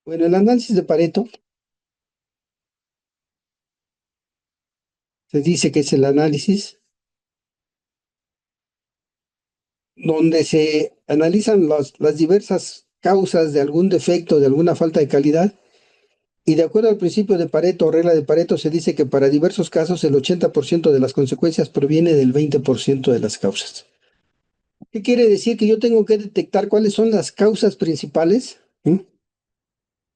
Bueno, el análisis de Pareto se dice que es el análisis donde se analizan las diversas causas de algún defecto, de alguna falta de calidad, y de acuerdo al principio de Pareto o regla de Pareto, se dice que para diversos casos el 80% de las consecuencias proviene del 20% de las causas. ¿Qué quiere decir? Que yo tengo que detectar cuáles son las causas principales, ¿sí?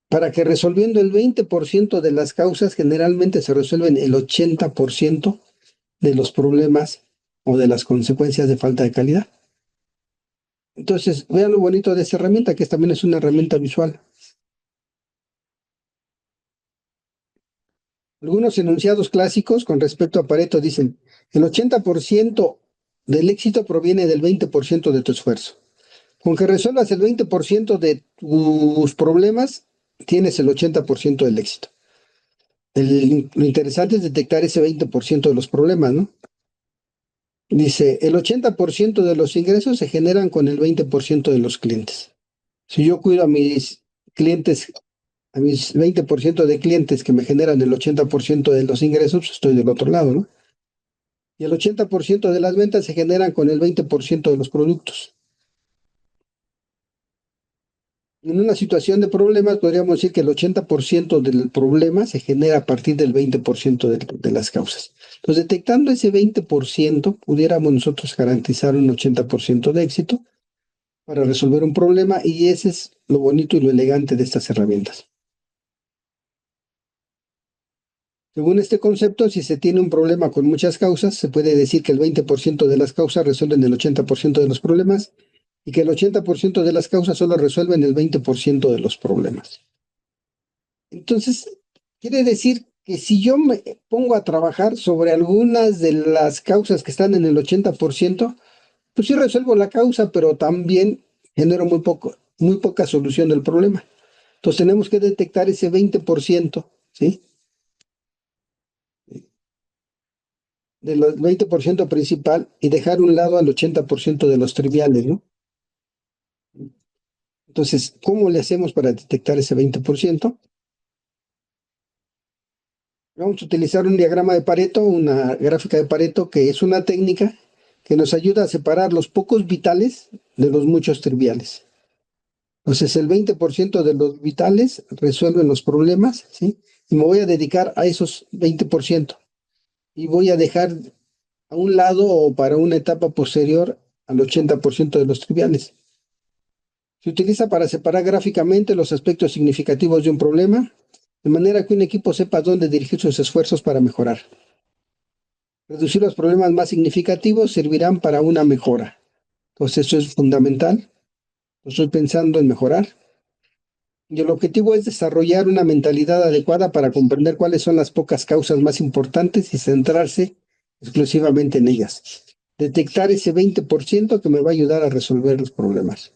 Para que resolviendo el 20% de las causas, generalmente se resuelven el 80% de los problemas o de las consecuencias de falta de calidad. Entonces, vean lo bonito de esta herramienta, que también es una herramienta visual. Algunos enunciados clásicos con respecto a Pareto dicen, el 80% del éxito proviene del 20% de tu esfuerzo. Con que resuelvas el 20% de tus problemas, tienes el 80% del éxito. Lo interesante es detectar ese 20% de los problemas, ¿no? Dice, el 80% de los ingresos se generan con el 20% de los clientes. Si yo cuido a mis clientes, a mis 20% de clientes que me generan el 80% de los ingresos, pues estoy del otro lado, ¿no? Y el 80% de las ventas se generan con el 20% de los productos. En una situación de problemas, podríamos decir que el 80% del problema se genera a partir del 20% de las causas. Entonces, detectando ese 20%, pudiéramos nosotros garantizar un 80% de éxito para resolver un problema, y ese es lo bonito y lo elegante de estas herramientas. Según este concepto, si se tiene un problema con muchas causas, se puede decir que el 20% de las causas resuelven el 80% de los problemas y que el 80% de las causas solo resuelven el 20% de los problemas. Entonces, quiere decir que si yo me pongo a trabajar sobre algunas de las causas que están en el 80%, pues sí resuelvo la causa, pero también genero muy poca solución del problema. Entonces tenemos que detectar ese 20%, ¿sí? Del 20% principal y dejar un lado al 80% de los triviales, ¿no? Entonces, ¿cómo le hacemos para detectar ese 20%? Vamos a utilizar un diagrama de Pareto, una gráfica de Pareto, que es una técnica que nos ayuda a separar los pocos vitales de los muchos triviales. Entonces, el 20% de los vitales resuelven los problemas, ¿sí? Y me voy a dedicar a esos 20% y voy a dejar a un lado o para una etapa posterior al 80% de los triviales. Se utiliza para separar gráficamente los aspectos significativos de un problema, de manera que un equipo sepa dónde dirigir sus esfuerzos para mejorar. Reducir los problemas más significativos servirán para una mejora. Entonces, eso es fundamental. Estoy pensando en mejorar. Y el objetivo es desarrollar una mentalidad adecuada para comprender cuáles son las pocas causas más importantes y centrarse exclusivamente en ellas. Detectar ese 20% que me va a ayudar a resolver los problemas.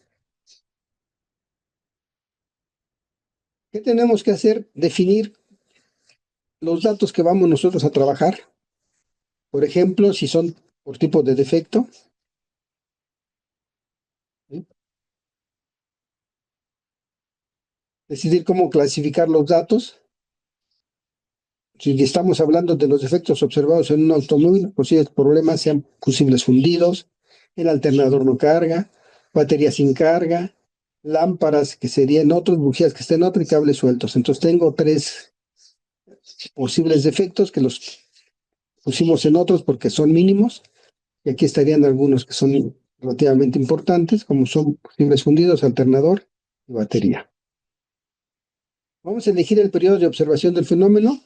¿Qué tenemos que hacer? Definir los datos que vamos nosotros a trabajar. Por ejemplo, si son por tipo de defecto, ¿sí? Decidir cómo clasificar los datos. Si estamos hablando de los defectos observados en un automóvil, posibles problemas sean fusibles fundidos, el alternador no carga, batería sin carga, lámparas que serían otros, bujías que estén otros y cables sueltos. Entonces tengo tres posibles defectos que los pusimos en otros porque son mínimos, y aquí estarían algunos que son relativamente importantes, como son fusibles fundidos, alternador y batería. Vamos a elegir el periodo de observación del fenómeno,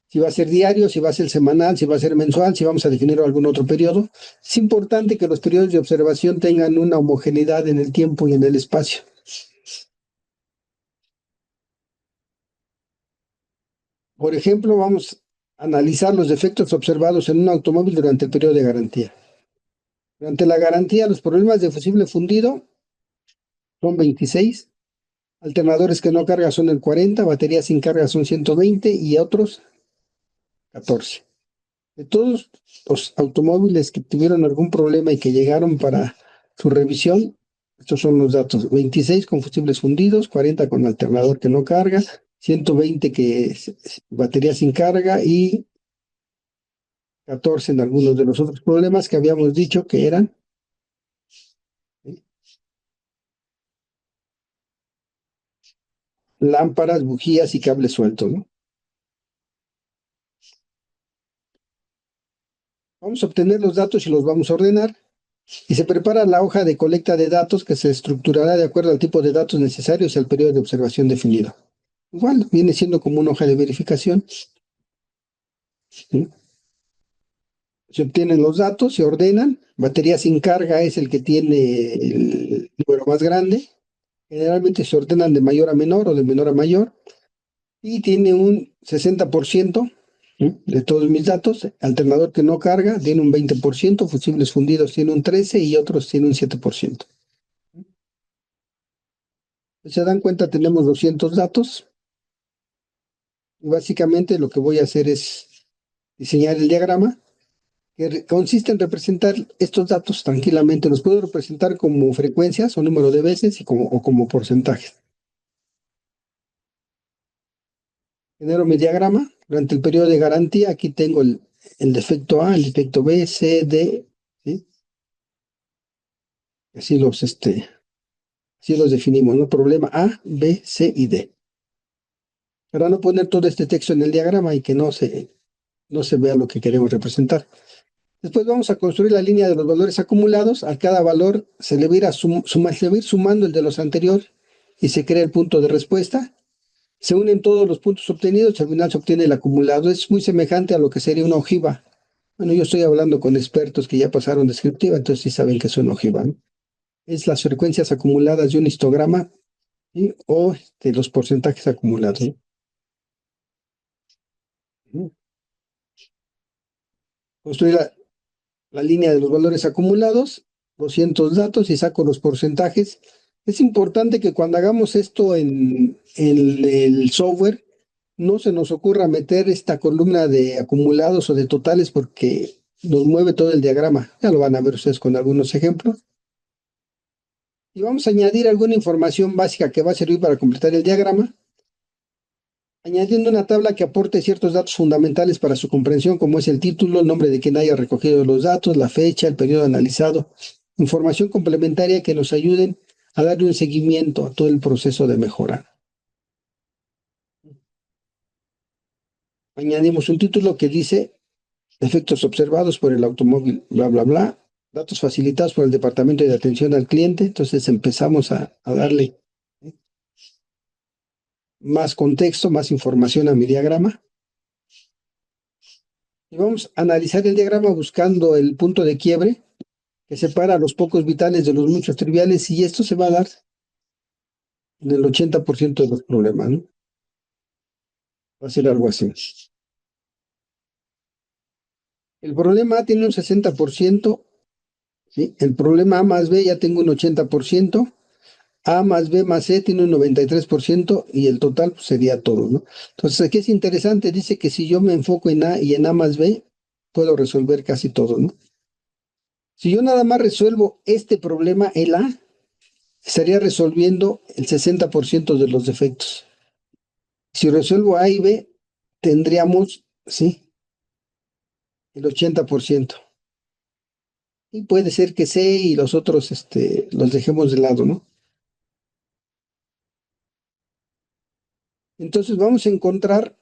si va a ser diario, si va a ser semanal, si va a ser mensual, si vamos a definir algún otro periodo. Es importante que los periodos de observación tengan una homogeneidad en el tiempo y en el espacio. Por ejemplo, vamos a analizar los defectos observados en un automóvil durante el periodo de garantía. Durante la garantía, los problemas de fusible fundido son 26, alternadores que no cargan son el 40, baterías sin carga son 120 y otros 14. De todos los automóviles que tuvieron algún problema y que llegaron para su revisión, Estos son los datos. 26 combustibles fundidos, 40 con alternador que no carga, 120 que es batería sin carga y 14 en algunos de los otros problemas que habíamos dicho que eran, ¿sí? Lámparas, bujías y cables sueltos, ¿no? Vamos a obtener los datos y los vamos a ordenar. Y se prepara la hoja de colecta de datos que se estructurará de acuerdo al tipo de datos necesarios y al periodo de observación definido. Igual, viene siendo como una hoja de verificación, ¿sí? Se obtienen los datos, se ordenan. Batería sin carga es el que tiene el número más grande. Generalmente se ordenan de mayor a menor o de menor a mayor. Y tiene un 60%, ¿sí?, de todos mis datos. Alternador que no carga tiene un 20%. Fusibles fundidos tiene un 13% y otros tiene un 7%. Se dan cuenta, tenemos 200 datos. Básicamente lo que voy a hacer es diseñar el diagrama que consiste en representar estos datos tranquilamente. Los puedo representar como frecuencias o número de veces o como porcentajes. Genero mi diagrama. Durante el periodo de garantía, aquí tengo el defecto A, el defecto B, C, D, ¿sí? Así los definimos, ¿no? Problema A, B, C y D. Para no poner todo este texto en el diagrama y que no se vea lo que queremos representar. Después vamos a construir la línea de los valores acumulados. A cada valor se le va a ir, se va a ir sumando el de los anteriores y se crea el punto de respuesta. Se unen todos los puntos obtenidos y al final se obtiene el acumulado. Es muy semejante a lo que sería una ojiva. Bueno, yo estoy hablando con expertos que ya pasaron descriptiva, entonces sí saben que es una ojiva, ¿no? Es las frecuencias acumuladas de un histograma, ¿sí?, o de los porcentajes acumulados, ¿no? Construir la línea de los valores acumulados, 200 datos y saco los porcentajes. Es importante que cuando hagamos esto en el software, no se nos ocurra meter esta columna de acumulados o de totales porque nos mueve todo el diagrama. Ya lo van a ver ustedes con algunos ejemplos. Y vamos a añadir alguna información básica que va a servir para completar el diagrama, añadiendo una tabla que aporte ciertos datos fundamentales para su comprensión, como es el título, el nombre de quien haya recogido los datos, la fecha, el periodo analizado, información complementaria que nos ayuden a darle un seguimiento a todo el proceso de mejora. Añadimos un título que dice efectos observados por el automóvil, bla, bla, bla, datos facilitados por el Departamento de Atención al Cliente. Entonces empezamos a darle más contexto, más información a mi diagrama. Y vamos a analizar el diagrama buscando el punto de quiebre que separa los pocos vitales de los muchos triviales, y esto se va a dar en el 80% de los problemas, ¿no? Va a ser algo así. El problema A tiene un 60%, ¿sí? El problema A más B ya tengo un 80%, A más B más C tiene un 93% y el total pues, sería todo, ¿no? Entonces aquí es interesante, dice que si yo me enfoco en A y en A más B, puedo resolver casi todo, ¿no? Si yo nada más resuelvo este problema, el A, estaría resolviendo el 60% de los defectos. Si resuelvo A y B, tendríamos, sí, el 80%. Y puede ser que C y los otros los dejemos de lado, ¿no? Entonces vamos a encontrar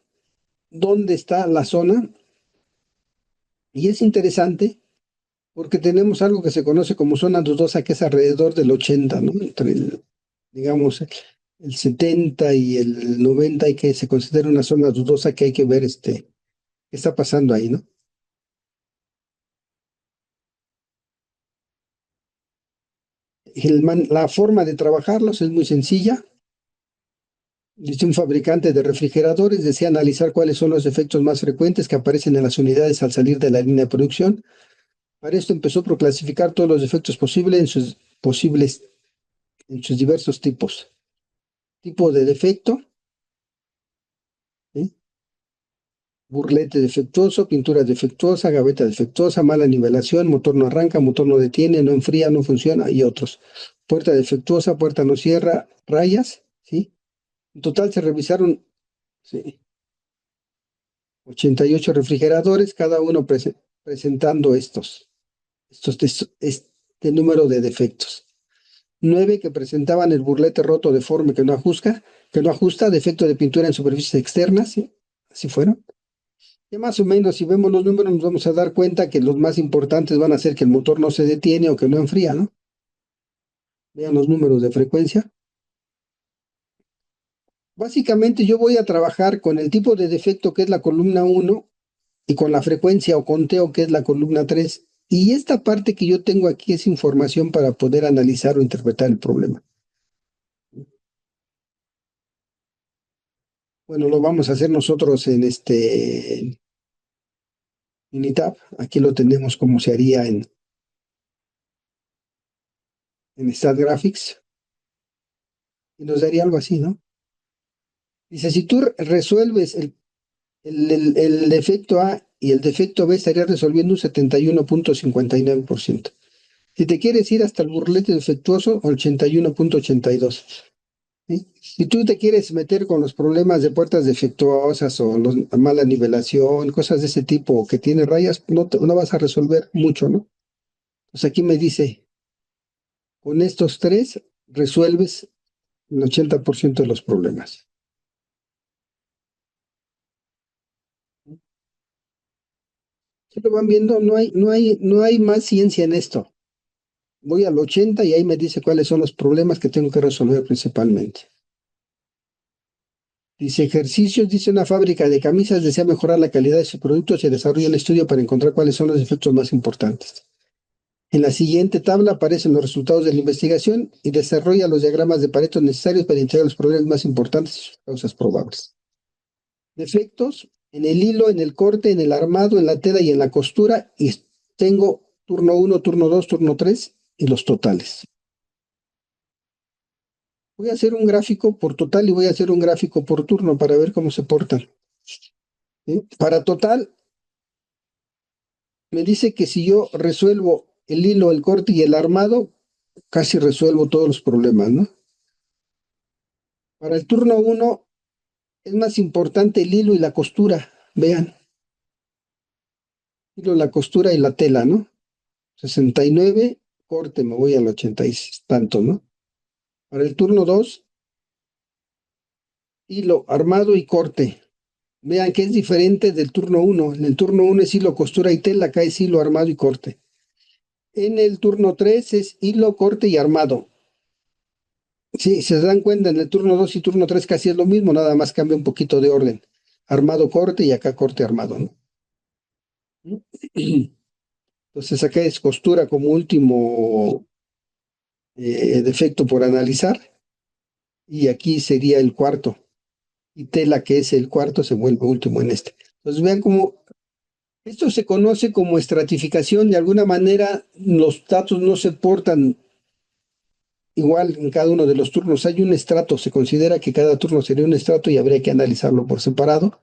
dónde está la zona. Y es interesante porque tenemos algo que se conoce como zona dudosa, que es alrededor del 80, ¿no? Entre digamos, el 70 y el 90, y que se considera una zona dudosa que hay que ver qué está pasando ahí, ¿no? La forma de trabajarlos es muy sencilla. Dice: un fabricante de refrigeradores desea analizar cuáles son los efectos más frecuentes que aparecen en las unidades al salir de la línea de producción. Para esto empezó por clasificar todos los defectos posibles en sus diversos tipos. Tipo de defecto, ¿sí? burlete defectuoso, pintura defectuosa, gaveta defectuosa, mala nivelación, motor no arranca, motor no detiene, no enfría, no funciona y otros. Puerta defectuosa, puerta no cierra, rayas, ¿sí? En total se revisaron, sí, 88 refrigeradores, cada uno presentando este número de defectos. 9 que presentaban el burlete roto deforme que no ajusta, defecto de pintura en superficies externas, ¿sí? Así fueron. Y más o menos, si vemos los números, nos vamos a dar cuenta que los más importantes van a ser que el motor no se detiene o que no enfría, ¿no? Vean los números de frecuencia. Básicamente yo voy a trabajar con el tipo de defecto que es la columna 1 y con la frecuencia o conteo que es la columna 3. Y esta parte que yo tengo aquí es información para poder analizar o interpretar el problema. Bueno, lo vamos a hacer nosotros en Minitab. Aquí lo tenemos como se haría en StatGraphics. Y nos daría algo así, ¿no? Dice, si tú resuelves el defecto A y el defecto B, estarías resolviendo un 71.59%. Si te quieres ir hasta el burlete defectuoso, 81.82%. ¿Sí? Si tú te quieres meter con los problemas de puertas defectuosas o mala nivelación, cosas de ese tipo que tiene rayas, no vas a resolver mucho, ¿no? Pues aquí me dice, con estos tres resuelves el 80% de los problemas. Si lo van viendo, no hay más ciencia en esto. Voy al 80 y ahí me dice cuáles son los problemas que tengo que resolver principalmente. Dice ejercicios, dice una fábrica de camisas desea mejorar la calidad de sus productos y desarrolla el estudio para encontrar cuáles son los efectos más importantes. En la siguiente tabla aparecen los resultados de la investigación y desarrolla los diagramas de Pareto necesarios para integrar los problemas más importantes y sus causas probables. Defectos en el hilo, en el corte, en el armado, en la tela y en la costura. Y tengo turno 1, turno 2, turno 3 y los totales. Voy a hacer un gráfico por total y voy a hacer un gráfico por turno para ver cómo se portan. ¿Sí? Para total, me dice que si yo resuelvo el hilo, el corte y el armado, casi resuelvo todos los problemas, ¿no? Para el turno 1 es más importante el hilo y la costura. Vean, hilo, la costura y la tela, ¿no? 69, corte, me voy al 80 y tanto, ¿no? Para el turno 2, hilo, armado y corte. Vean que es diferente del turno 1. En el turno 1 es hilo, costura y tela, acá es hilo, armado y corte. En el turno 3 es hilo, corte y armado. Sí, se dan cuenta, en el turno 2 y turno 3 casi es lo mismo, nada más cambia un poquito de orden. Armado, corte y acá corte, armado, ¿no? Entonces acá es costura como último defecto por analizar y aquí sería el cuarto. Y tela, que es el cuarto, se vuelve último en este. Entonces vean cómo esto se conoce como estratificación. De alguna manera los datos no se portan igual en cada uno de los turnos. Hay un estrato, se considera que cada turno sería un estrato y habría que analizarlo por separado.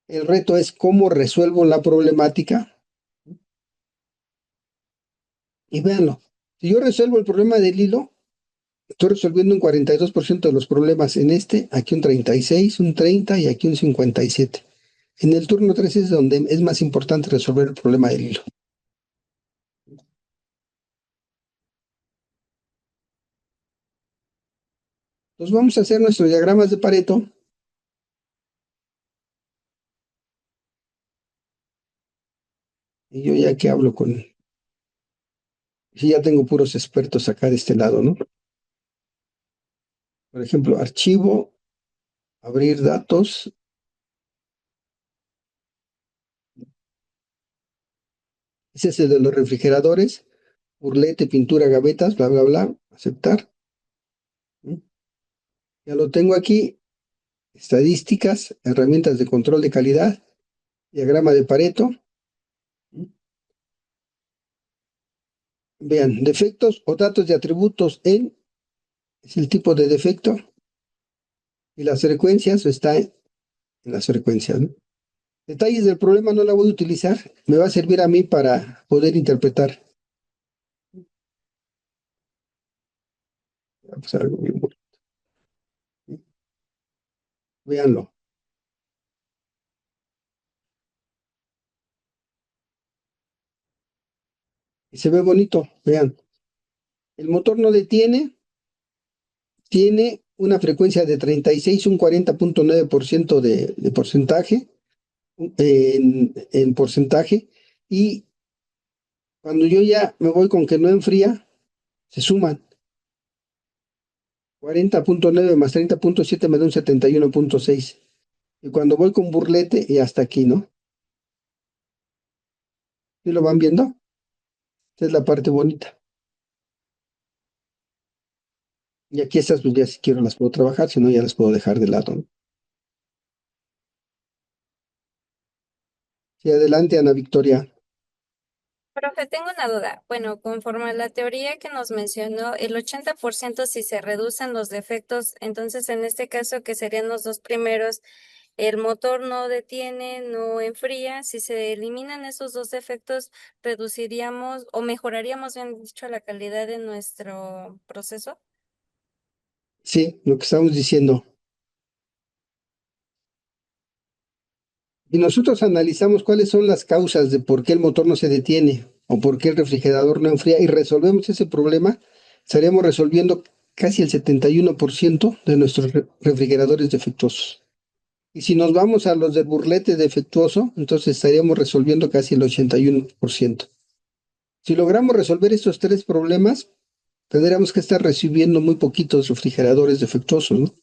El reto es cómo resuelvo la problemática. Y véanlo, si yo resuelvo el problema del hilo, estoy resolviendo un 42% de los problemas en este, aquí un 36, un 30 y aquí un 57. En el turno 3 es donde es más importante resolver el problema del hilo. Entonces vamos a hacer nuestros diagramas de Pareto. Y yo ya que hablo si ya tengo puros expertos acá de este lado, ¿no? Por ejemplo, archivo, abrir datos. Ese es el de los refrigeradores, burlete, pintura, gavetas, bla, bla, bla, aceptar. ¿Mm? Ya lo tengo aquí. Estadísticas, herramientas de control de calidad, diagrama de Pareto. ¿Mm? Vean, defectos o datos de atributos es el tipo de defecto y las frecuencias está en las frecuencias, ¿no? Detalles del problema no la voy a utilizar, me va a servir a mí para poder interpretar. Va a pasar algo bien bonito. Véanlo. Y se ve bonito, vean. El motor no detiene, tiene una frecuencia de 36, un 40.9% de porcentaje, en porcentaje, y cuando yo ya me voy con que no enfría, se suman. 40.9 más 30.7 me da un 71.6. Y cuando voy con burlete, y hasta aquí, ¿no? ¿Sí lo van viendo? Esta es la parte bonita. Y aquí estas, pues ya si quiero las puedo trabajar, si no ya las puedo dejar de lado, ¿no? Sí, adelante, Ana Victoria. Profe, tengo una duda. Bueno, conforme a la teoría que nos mencionó, el 80% si se reducen los defectos, entonces en este caso, que serían los dos primeros, el motor no detiene, no enfría. Si se eliminan esos dos defectos, reduciríamos o mejoraríamos, bien dicho, la calidad de nuestro proceso. Sí, lo que estamos diciendo. Y nosotros analizamos cuáles son las causas de por qué el motor no se detiene o por qué el refrigerador no enfría y resolvemos ese problema, estaríamos resolviendo casi el 71% de nuestros refrigeradores defectuosos. Y si nos vamos a los de burlete defectuoso, entonces estaríamos resolviendo casi el 81%. Si logramos resolver estos tres problemas, tendríamos que estar recibiendo muy poquitos refrigeradores defectuosos, ¿no?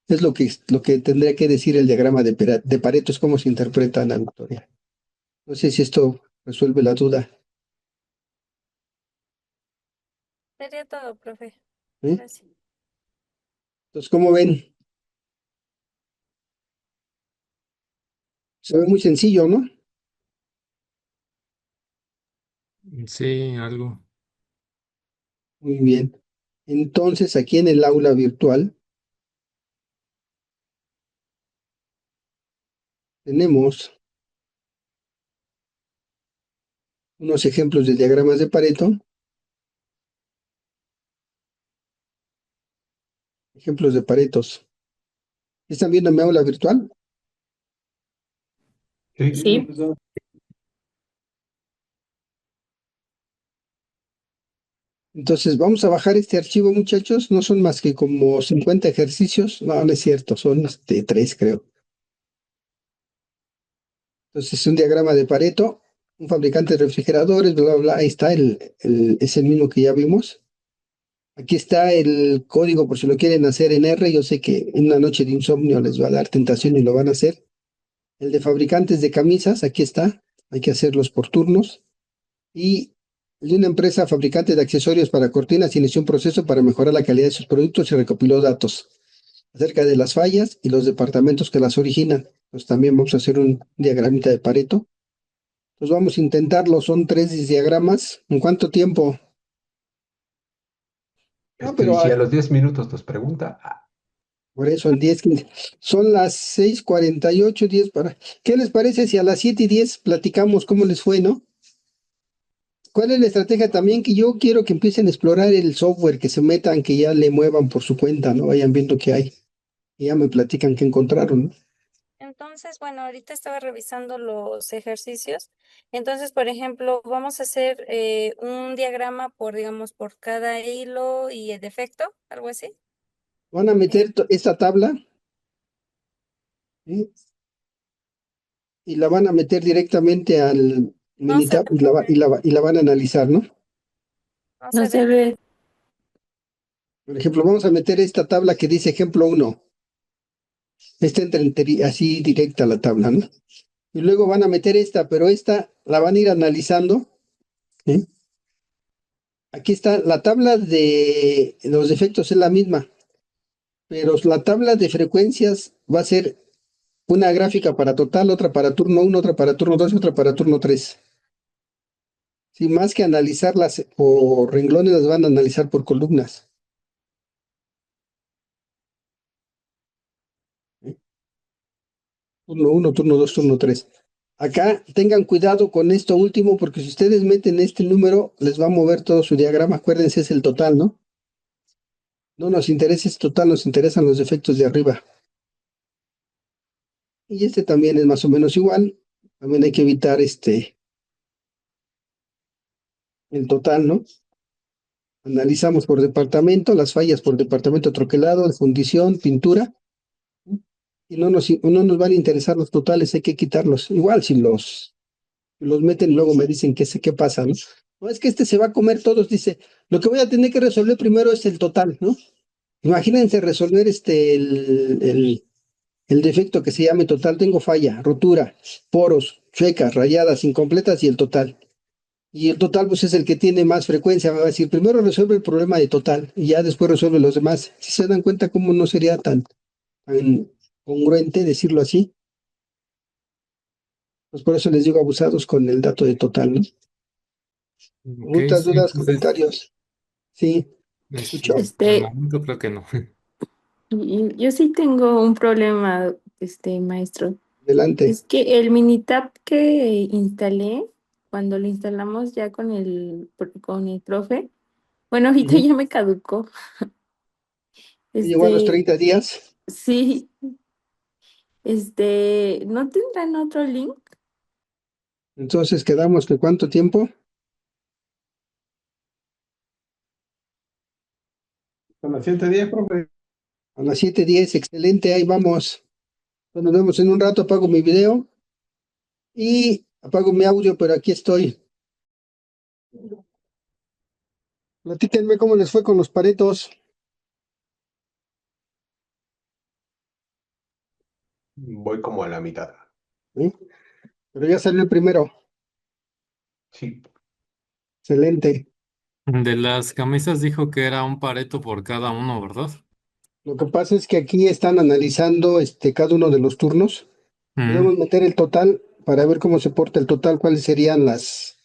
Es lo que tendría que decir el diagrama de Pareto, es cómo se interpreta, Ana Victoria. No sé si esto resuelve la duda. Sería todo, profe. ¿Eh? Gracias. Entonces, ¿cómo ven? Se ve muy sencillo, ¿no? Sí, algo. Muy bien. Entonces, aquí en el aula virtual tenemos unos ejemplos de diagramas de Pareto, ejemplos de Paretos. ¿Están viendo mi aula virtual? Sí. Entonces, vamos a bajar este archivo, muchachos. No son más que como 50 ejercicios. No, no es cierto, son tres, creo. Entonces, es un diagrama de Pareto, un fabricante de refrigeradores, bla, bla, bla. Ahí está, es el mismo que ya vimos. Aquí está el código por si lo quieren hacer en R. Yo sé que en una noche de insomnio les va a dar tentación y lo van a hacer. El de fabricantes de camisas, aquí está. Hay que hacerlos por turnos. Y el de una empresa fabricante de accesorios para cortinas inició un proceso para mejorar la calidad de sus productos y recopiló datos acerca de las fallas y los departamentos que las originan. Pues también vamos a hacer un diagramita de Pareto. Pues vamos a intentarlo, son 3 diagramas. ¿En cuánto tiempo? No, pero Si a los 10 minutos nos pregunta, por eso en 10, 15. Son las 6:48, 10 para. ¿Qué les parece si a las 7:10 platicamos cómo les fue, no? ¿Cuál es la estrategia también? Que yo quiero que empiecen a explorar el software, que se metan, que ya le muevan por su cuenta, ¿no? Vayan viendo qué hay. Y ya me platican qué encontraron, ¿no? Entonces, bueno, ahorita estaba revisando los ejercicios. Entonces, por ejemplo, vamos a hacer un diagrama por, digamos, por cada hilo y el defecto, algo así. Van a meter esta tabla, ¿sí? Y la van a meter directamente al No se Minitab ve, y la van a analizar, ¿no? no se ve. Por ejemplo, vamos a meter esta tabla que dice ejemplo 1. Está así directa la tabla, ¿no? Y luego van a meter esta, pero esta la van a ir analizando, ¿sí? Aquí está, la tabla de los defectos es la misma, pero la tabla de frecuencias va a ser una gráfica para total, otra para turno 1, otra para turno 2 y otra para turno 3. Sí, más que analizarlas por renglones, las van a analizar por columnas. ¿Sí? turno uno, turno 2, turno 3. Acá tengan cuidado con esto último, porque si ustedes meten este número, les va a mover todo su diagrama. Acuérdense, es el total, ¿no? No nos interesa este total, nos interesan los efectos de arriba. Y este también es más o menos igual. También hay que evitar el total, ¿no? Analizamos por departamento, las fallas por departamento troquelado, de fundición, pintura, y no nos van a interesar los totales, hay que quitarlos. Igual si los meten, luego me dicen qué pasa, ¿no? No, es que este se va a comer todos, dice, lo que voy a tener que resolver primero es el total, ¿no? Imagínense resolver el defecto que se llame total, tengo falla, rotura, poros, chuecas, rayadas, incompletas y el total. Y el total, pues es el que tiene más frecuencia. Me va a decir, primero resuelve el problema de total y ya después resuelve los demás. Si se dan cuenta cómo no sería tan congruente decirlo así, pues por eso les digo abusados con el dato de total, ¿no? Ok, Preguntas, sí, dudas, entonces, comentarios. Sí, escucho. por el Este, momento creo que no. yo sí tengo un problema, maestro. Adelante. Es que el Minitab que instalé, cuando lo instalamos ya con el profe, bueno, ahorita Ujú. ya me caducó. Llegó a los Este, 30 días. sí, ¿no tendrán otro link? Entonces quedamos que ¿cuánto tiempo? Son las 7:10, profe. A las 7:10, excelente, ahí vamos. Pues nos vemos en un rato, apago mi video y apago mi audio, pero aquí estoy. Platíquenme cómo les fue con los paretos, Voy como a la mitad. ¿eh? Pero ya salió el primero. Sí. Excelente. De las camisas dijo que era un Pareto por cada uno, ¿verdad? Lo que pasa es que aquí están analizando cada uno de los turnos. Mm, Podemos meter el total para ver cómo se porta el total, cuáles serían las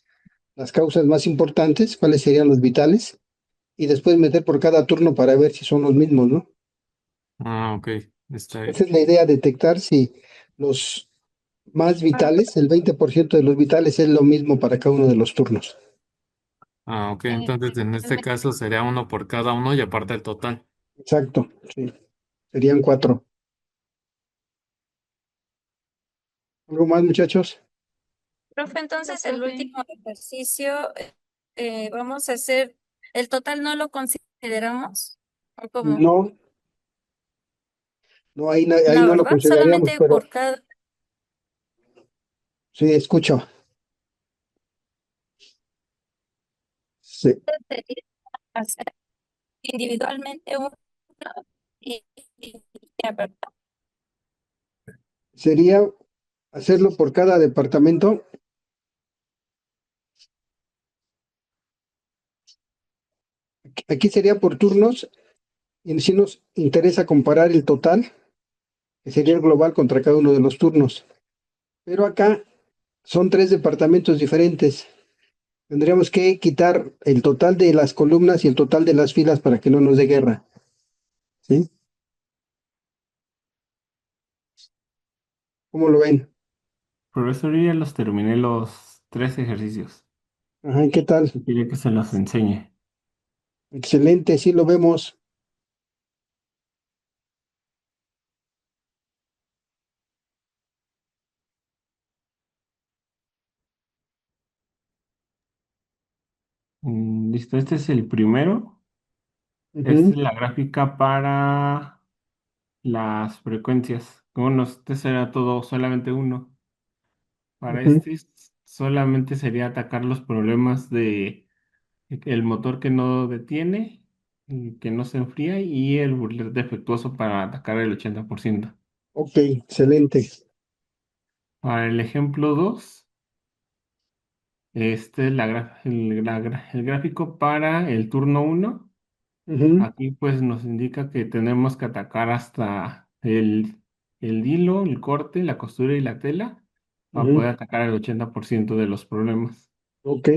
causas más importantes, cuáles serían los vitales, y después meter por cada turno para ver si son los mismos, ¿no? ok, está bien. Esa es la idea, detectar si los más vitales, el 20% de los vitales es lo mismo para cada uno de los turnos. Ok, entonces en este caso sería uno por cada uno y aparte el total. Exacto, sí. Serían 4. ¿Algo más, muchachos? Profe, entonces el último ejercicio, vamos a hacer, ¿el total no lo consideramos? ¿O cómo? No, no, ahí No, no lo ¿verdad? consideraríamos, Solamente pero por cada sí, escucho. Sí. sería hacer individualmente uno y ya, ¿verdad? Sería hacerlo por cada departamento. Aquí sería por turnos y si nos interesa comparar el total, que sería el global contra cada uno de los turnos. Pero acá son 3 departamentos diferentes. Tendríamos que quitar el total de las columnas y el total de las filas para que no nos dé guerra. ¿Sí? ¿Cómo lo ven? Profesor, yo ya los terminé los 3 ejercicios. Ajá, ¿qué tal? Quería que se los enseñe. Excelente, sí lo vemos. Listo, este es el primero. Esta Ujú, es la gráfica para las frecuencias. Bueno, este será todo solamente uno. Para ujú. este solamente sería atacar los problemas de el motor que no detiene, que no se enfría y el burlet defectuoso para atacar el 80%. Ok, excelente. Para el ejemplo 2. Este es el gráfico para el turno uno. Ujú, Aquí pues nos indica que tenemos que atacar hasta el hilo, el corte, la costura y la tela para ujú. poder atacar el 80% de los problemas. Ok,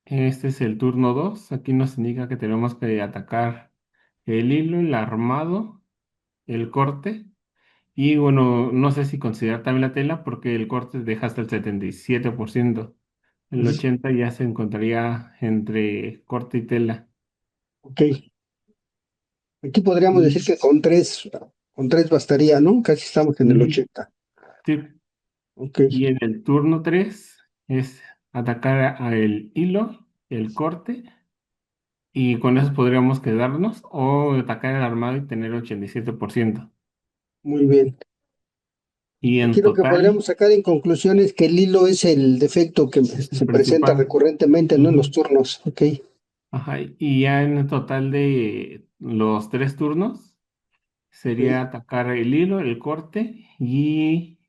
Este es el turno 2. Aquí nos indica que tenemos que atacar el hilo, el armado, el corte Y bueno, no sé si considerar también la tela porque el corte deja hasta el 77%. El Ujú. 80% ya se encontraría entre corte y tela. Ok. Aquí podríamos decir Y, que con tres bastaría, ¿no? Casi estamos en el ujú, 80. sí. Ok. Y en el turno 3 es atacar a el hilo, el corte, y con eso podríamos quedarnos o atacar el armado y tener 87%. Muy bien. Y Aquí en lo que total podríamos sacar en conclusión es que el hilo es el defecto que es el se presenta principal. recurrentemente, ¿no? En los Ujú. turnos. Ok. Ajá, y ya en el total de los 3 turnos sería Sí. atacar el hilo, el corte y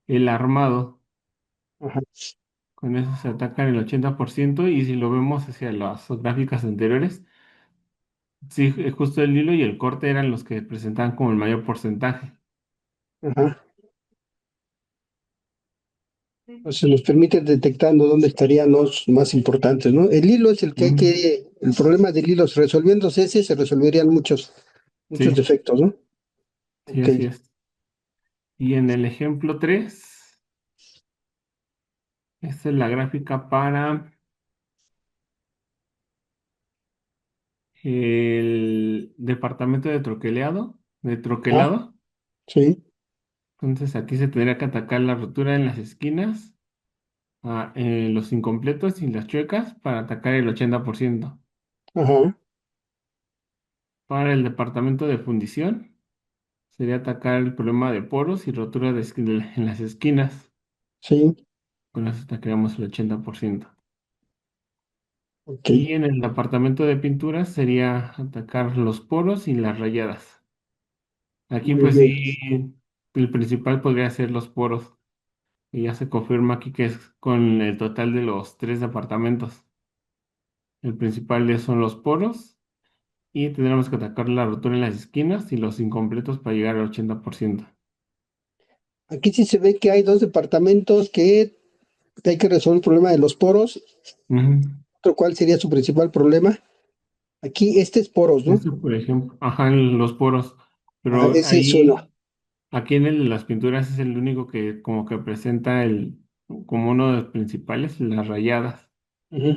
el armado. Ajá. Con eso se atacan el 80% y si lo vemos hacia las gráficas anteriores, sí, justo el hilo y el corte eran los que presentaban como el mayor porcentaje. Ajá. Entonces nos permite detectando dónde estarían los más importantes, ¿no? El hilo es el que hay Ujú. el problema del hilo, resolviéndose ese, se resolverían muchos Sí, defectos, ¿no? sí, Ok. así es. Y en el ejemplo 3 esta es la gráfica para el departamento de Ah, troquelado. sí. Entonces aquí se tendría que atacar la rotura en las esquinas, los incompletos y las chuecas para atacar el 80%. Ajá. Para el departamento de fundición sería atacar el problema de poros y rotura en las esquinas. Sí. Con eso atacaríamos el 80%. Ok. Y en el departamento de pintura sería atacar los poros y las rayadas. Aquí Muy pues bien. sí, el principal podría ser los poros. Y ya se confirma aquí que es con el total de los 3 departamentos. El principal son los poros y tendremos que atacar la rotura en las esquinas y los incompletos para llegar al 80%. Aquí sí se ve que hay dos departamentos que hay que resolver el problema de los poros. Ujú. Otro, ¿cuál sería su principal problema? Aquí este es poros, ¿no? Esto, por ejemplo, ajá, en los poros. Ajá, Pero ese es uno. aquí en las pinturas es el único que como que presenta como uno de los principales, las rayadas. Ujú.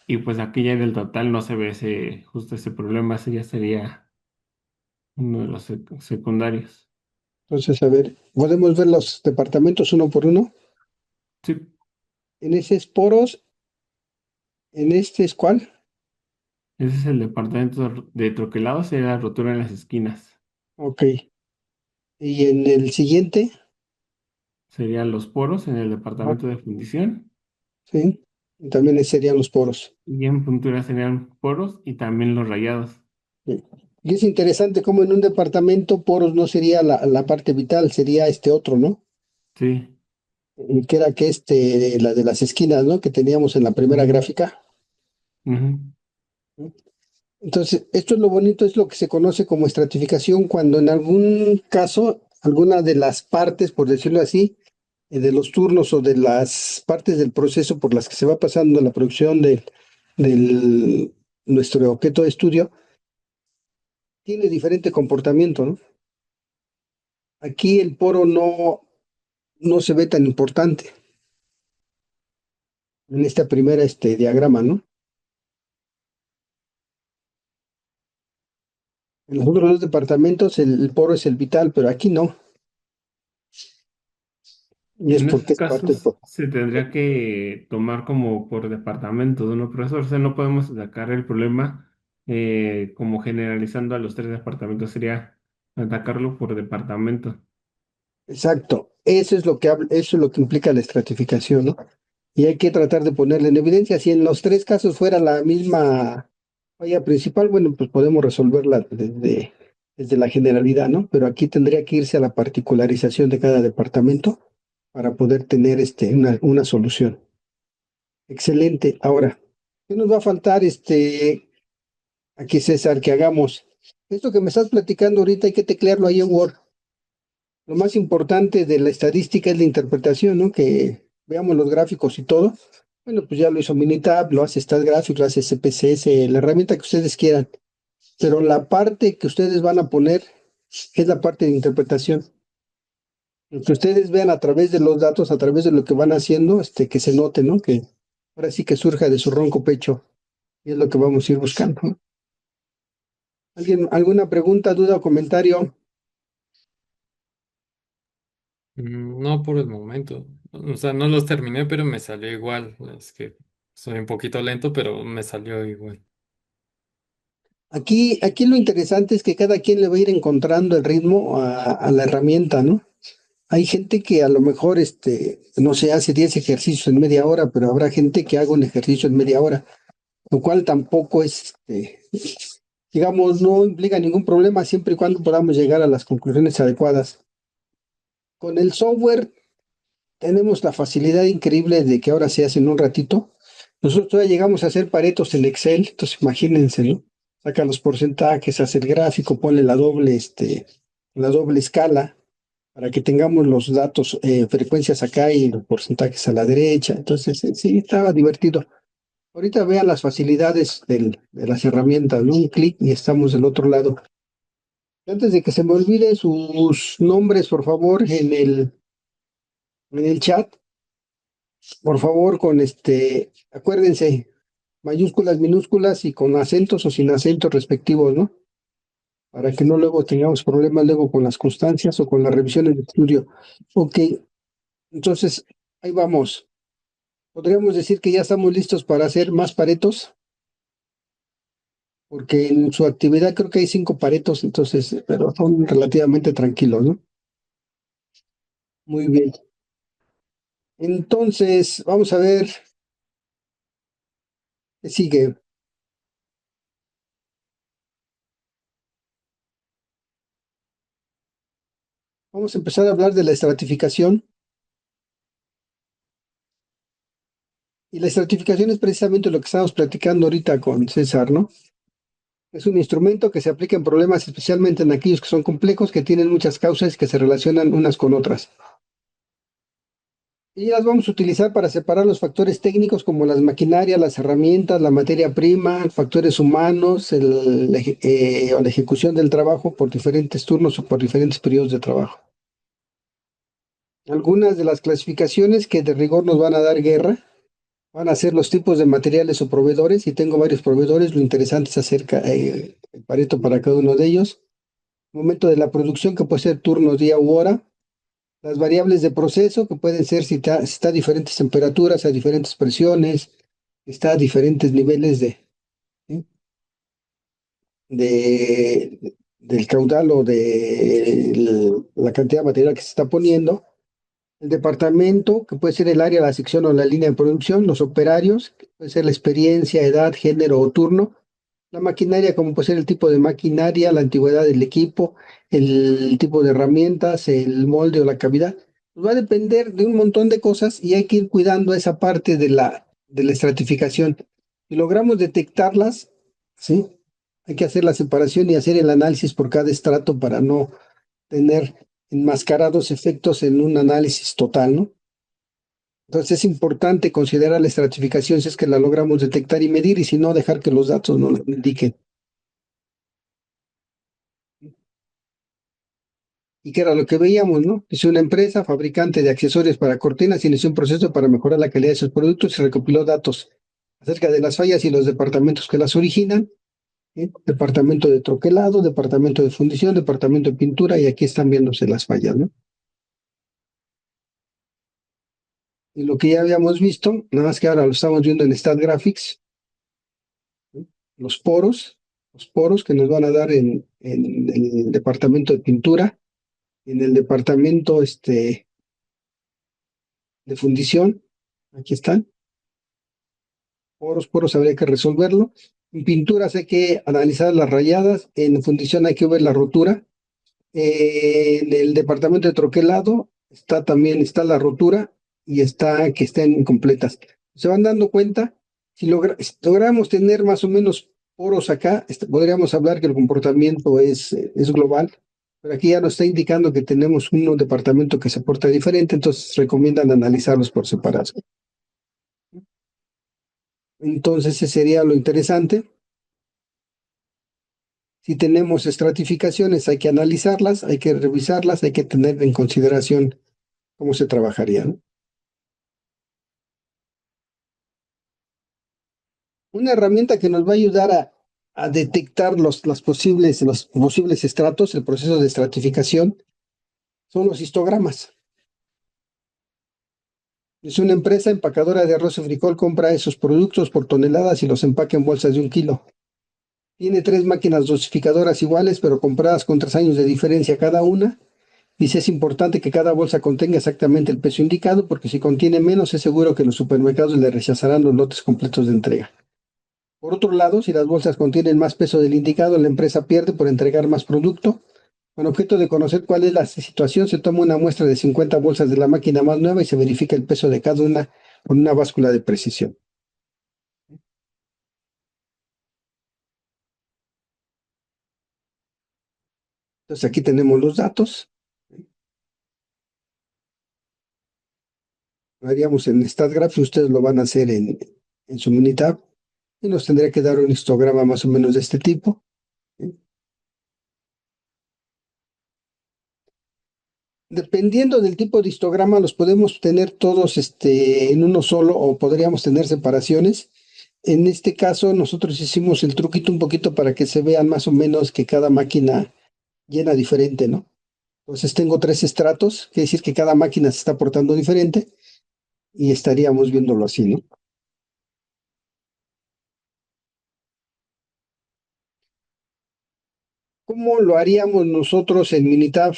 Y pues aquí ya en el total no se ve justo ese problema, ese ya sería uno de los secundarios. Entonces, a ver, podemos ver los departamentos uno por uno. Sí, En ese es poros, en este es ¿cuál? ese es el departamento de troquelado, sería la rotura en las esquinas. Ok. Y en el siguiente, Serían los poros en el ajá, departamento de fundición. sí, y también serían los poros. Y en pintura serían poros y también los rayados. Sí. Y es interesante cómo en un departamento poros no sería la parte vital, sería este otro, ¿no? Sí. Que era que la de las esquinas, ¿no? Que teníamos en la primera Ujú, gráfica. ujú, Entonces, esto es lo bonito, es lo que se conoce como estratificación, cuando en algún caso, alguna de las partes, por decirlo así, de los turnos o de las partes del proceso por las que se va pasando la producción del nuestro objeto de estudio, tiene diferente comportamiento, ¿no? Aquí el poro no se ve tan importante en esta primera diagrama, ¿no? En los otros dos departamentos el poro es el vital, pero aquí no. Y es En porque esos es parte del casos poro. se tendría que tomar como por departamento de uno, profesor. O sea, no podemos sacar el problema como generalizando a los 3 departamentos. Sería atacarlo por departamento. Exacto. Eso es lo que eso es lo que implica la estratificación, ¿no? Y hay que tratar de ponerle en evidencia. Si en los tres casos fuera la misma falla principal, bueno, pues podemos resolverla desde la generalidad, ¿no? Pero aquí tendría que irse a la particularización de cada departamento para poder tener una solución. Excelente. Ahora, ¿qué nos va a faltar, aquí, César, que hagamos? Esto que me estás platicando ahorita hay que teclearlo ahí en Word. Lo más importante de la estadística es la interpretación, ¿no? Que veamos los gráficos y todo. Bueno, pues ya lo hizo Minitab, lo hace StatGraphics, lo hace SPSS, la herramienta que ustedes quieran. Pero la parte que ustedes van a poner es la parte de interpretación. Lo que ustedes vean a través de los datos, a través de lo que van haciendo, que se note, ¿no? Que ahora sí que surja de su ronco pecho. Y es lo que vamos a ir buscando, ¿no? ¿Alguna pregunta, duda o comentario? No por el momento. O sea, no los terminé, pero me salió igual. Es que soy un poquito lento, pero me salió igual. Aquí lo interesante es que cada quien le va a ir encontrando el ritmo a la herramienta, ¿no? Hay gente que a lo mejor, no sé, hace 10 ejercicios en media hora, pero habrá gente que haga un ejercicio en media hora, lo cual tampoco es, digamos, no implica ningún problema siempre y cuando podamos llegar a las conclusiones adecuadas. Con el software tenemos la facilidad increíble de que ahora se hace en un ratito. Nosotros ya llegamos a hacer paretos en Excel, entonces imagínense, ¿no? Saca los porcentajes, hace el gráfico, pone la doble escala para que tengamos los datos, frecuencias acá y los porcentajes a la derecha. Entonces, sí, estaba divertido. Ahorita vean las facilidades de las herramientas, ¿no? Un clic y estamos del otro lado. Antes de que se me olvide sus nombres, por favor, en el chat, por favor, acuérdense, mayúsculas, minúsculas y con acentos o sin acentos respectivos, ¿no? Para que no luego tengamos problemas luego con las constancias o con las revisiones de estudio. Ok, entonces, ahí vamos. Podríamos decir que ya estamos listos para hacer más paretos, porque en su actividad creo que hay 5 paretos, entonces, pero son relativamente tranquilos, ¿no? Muy bien. Entonces, vamos a ver qué sigue. Vamos a empezar a hablar de la estratificación. Y la estratificación es precisamente lo que estamos platicando ahorita con César, ¿no? Es un instrumento que se aplica en problemas, especialmente en aquellos que son complejos, que tienen muchas causas y que se relacionan unas con otras. Y las vamos a utilizar para separar los factores técnicos como las maquinarias, las herramientas, la materia prima, factores humanos, o la ejecución del trabajo por diferentes turnos o por diferentes periodos de trabajo. Algunas de las clasificaciones que de rigor nos van a dar guerra van a ser los tipos de materiales o proveedores. Si tengo varios proveedores, lo interesante es hacer el pareto para cada uno de ellos. Momento de la producción, que puede ser turno, día u hora. Las variables de proceso, que pueden ser si está a diferentes temperaturas, a diferentes presiones, está a diferentes niveles ¿sí? Del caudal o de la cantidad de material que se está poniendo. El departamento, que puede ser el área, la sección o la línea de producción. Los operarios, que puede ser la experiencia, edad, género o turno. La maquinaria, como puede ser el tipo de maquinaria, la antigüedad del equipo, el tipo de herramientas, el molde o la cavidad. Va a depender de un montón de cosas y hay que ir cuidando esa parte de la estratificación. Si logramos detectarlas, ¿sí? Hay que hacer la separación y hacer el análisis por cada estrato para no tener enmascarados efectos en un análisis total, ¿no? Entonces es importante considerar la estratificación si es que la logramos detectar y medir, y si no, dejar que los datos nos lo indiquen. Y que era lo que veíamos, ¿no? Es una empresa fabricante de accesorios para cortinas, inició un proceso para mejorar la calidad de sus productos y recopiló datos acerca de las fallas y los departamentos que las originan. ¿Sí? Departamento de troquelado, departamento de fundición, departamento de pintura, y aquí están viéndose las fallas, ¿no? Y lo que ya habíamos visto, nada más que ahora lo estamos viendo en StatGraphics, ¿sí? Los poros que nos van a dar en el departamento de pintura, en el departamento de fundición, aquí están. Poros habría que resolverlo. En pinturas hay que analizar las rayadas, en fundición hay que ver la rotura. En el departamento de troquelado está la rotura y está que estén incompletas. Se van dando cuenta, si logramos tener más o menos poros acá, podríamos hablar que el comportamiento es global, pero aquí ya nos está indicando que tenemos un departamento que se porta diferente, entonces recomiendan analizarlos por separado. Entonces, ese sería lo interesante. Si tenemos estratificaciones, hay que analizarlas, hay que revisarlas, hay que tener en consideración cómo se trabajaría, ¿no? Una herramienta que nos va a ayudar a detectar los posibles estratos, el proceso de estratificación, son los histogramas. Es una empresa empacadora de arroz y frijol, compra esos productos por toneladas y los empaca en bolsas de 1 kilo. Tiene 3 máquinas dosificadoras iguales, pero compradas con 3 años de diferencia cada una. Dice, es importante que cada bolsa contenga exactamente el peso indicado, porque si contiene menos, es seguro que los supermercados le rechazarán los lotes completos de entrega. Por otro lado, si las bolsas contienen más peso del indicado, la empresa pierde por entregar más producto. Con objeto de conocer cuál es la situación, se toma una muestra de 50 bolsas de la máquina más nueva y se verifica el peso de cada una con una báscula de precisión. Entonces aquí tenemos los datos. Lo haríamos en StatGraph y ustedes lo van a hacer en su Minitab y nos tendría que dar un histograma más o menos de este tipo. Dependiendo del tipo de histograma, los podemos tener todos en uno solo o podríamos tener separaciones. En este caso, nosotros hicimos el truquito un poquito para que se vean más o menos que cada máquina llena diferente, ¿no? Entonces tengo 3 estratos, quiere decir que cada máquina se está portando diferente y estaríamos viéndolo así, ¿no? ¿Cómo lo haríamos nosotros en Minitab?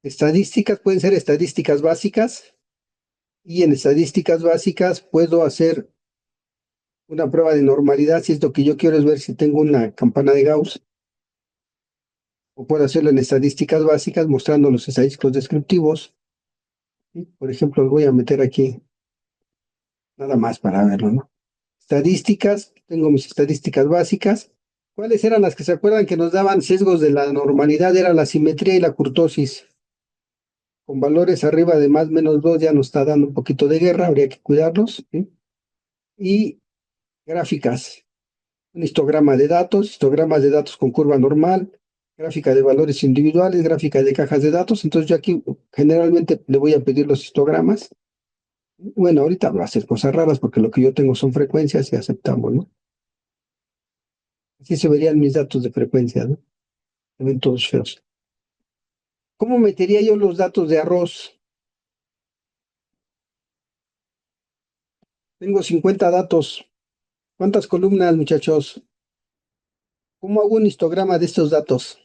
Estadísticas pueden ser estadísticas básicas y en estadísticas básicas puedo hacer una prueba de normalidad si es lo que yo quiero es ver si tengo una campana de Gauss, o puedo hacerlo en estadísticas básicas mostrando los estadísticos descriptivos. ¿Sí? Por ejemplo, los voy a meter aquí nada más para verlo, ¿no? Estadísticas, tengo mis estadísticas básicas. ¿Cuáles eran las que se acuerdan que nos daban sesgos de la normalidad? Era la simetría y la curtosis. Con valores arriba de más menos 2 ya nos está dando un poquito de guerra, habría que cuidarlos. ¿Sí? Y gráficas, un histogramas de datos con curva normal, gráfica de valores individuales, gráfica de cajas de datos. Entonces yo aquí generalmente le voy a pedir los histogramas. Bueno, ahorita va a hacer cosas raras porque lo que yo tengo son frecuencias y aceptamos, ¿no? Así se verían mis datos de frecuencia, ¿no? Se ven todos feos. ¿Cómo metería yo los datos de arroz? Tengo 50 datos. ¿Cuántas columnas, muchachos? ¿Cómo hago un histograma de estos datos?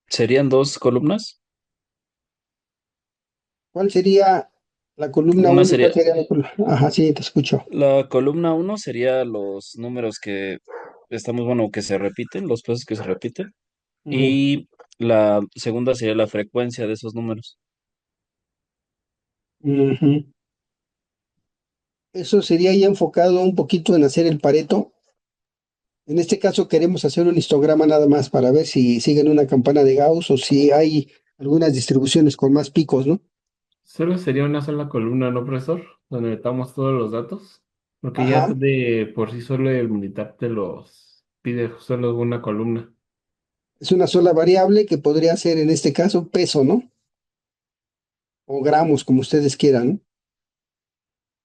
¿Serían 2 columnas? ¿Cuál sería la columna Una 1 y cuál sería, sería la columna? Ajá, sí, te escucho. la columna uno sería los números que estamos, bueno, que se repiten, los pesos que se repiten. Ujú, Y la segunda sería la frecuencia de esos números. ujú. Eso sería ya enfocado un poquito en hacer el Pareto. En este caso queremos hacer un histograma nada más para ver si siguen una campana de Gauss o si hay algunas distribuciones con más picos, ¿no? Solo sería una sola columna, ¿no, profesor? Donde metamos todos los datos. Porque ya Ajá, de por sí solo el Minitab te los pide solo una columna. es una sola variable que podría ser en este caso peso, ¿no? O gramos, como ustedes quieran, ¿no?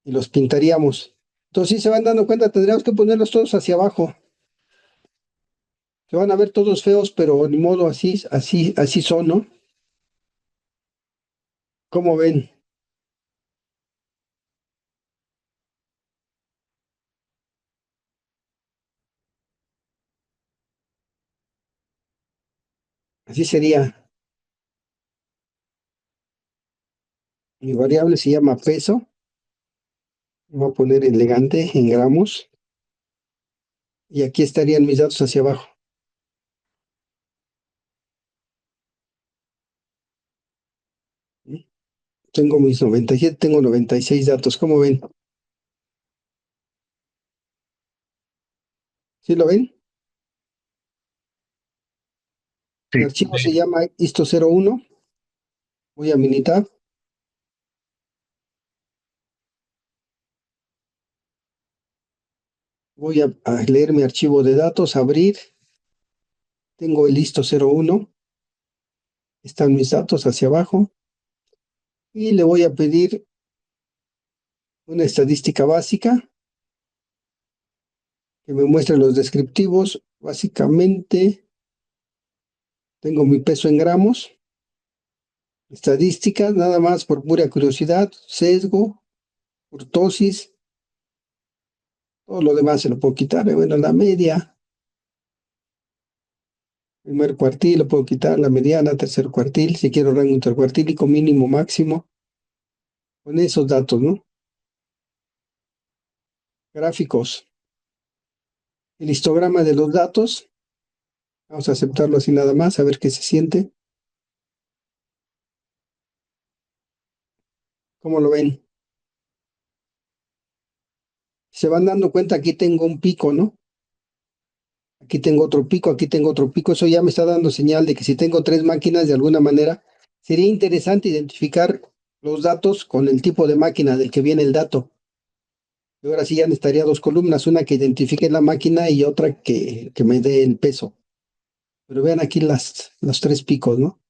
Y los pintaríamos. Entonces, si se van dando cuenta, tendríamos que ponerlos todos hacia abajo. Se van a ver todos feos, pero ni modo, así son, ¿no? ¿Cómo ven? Así sería. Mi variable se llama peso. Voy a poner elegante en gramos. Y aquí estarían mis datos hacia abajo. Tengo mis 97, tengo 96 datos. ¿Cómo ven? ¿Sí lo ven? El archivo se llama Histo01. Voy a Minitab. Voy a leer mi archivo de datos, abrir. Tengo el Histo01. Están mis datos hacia abajo. Y le voy a pedir una estadística básica que me muestre los descriptivos. Básicamente, tengo mi peso en gramos. Estadísticas, nada más por pura curiosidad. Sesgo, kurtosis. Todo lo demás se lo puedo quitar. Bueno, la media. Primer cuartil lo puedo quitar. La mediana, tercer cuartil. Si quiero rango intercuartílico, mínimo, máximo. Con esos datos, ¿no? Gráficos. El histograma de los datos. Vamos a aceptarlo así nada más, a ver qué se siente. ¿Cómo lo ven? Se van dando cuenta, aquí tengo un pico, ¿no? Aquí tengo otro pico, aquí tengo otro pico. Eso ya me está dando señal de que si tengo tres máquinas, de alguna manera, sería interesante identificar los datos con el tipo de máquina del que viene el dato. Y ahora sí ya necesitaría dos columnas, una que identifique la máquina y otra que me dé el peso. Pero vean aquí los tres picos, ¿no?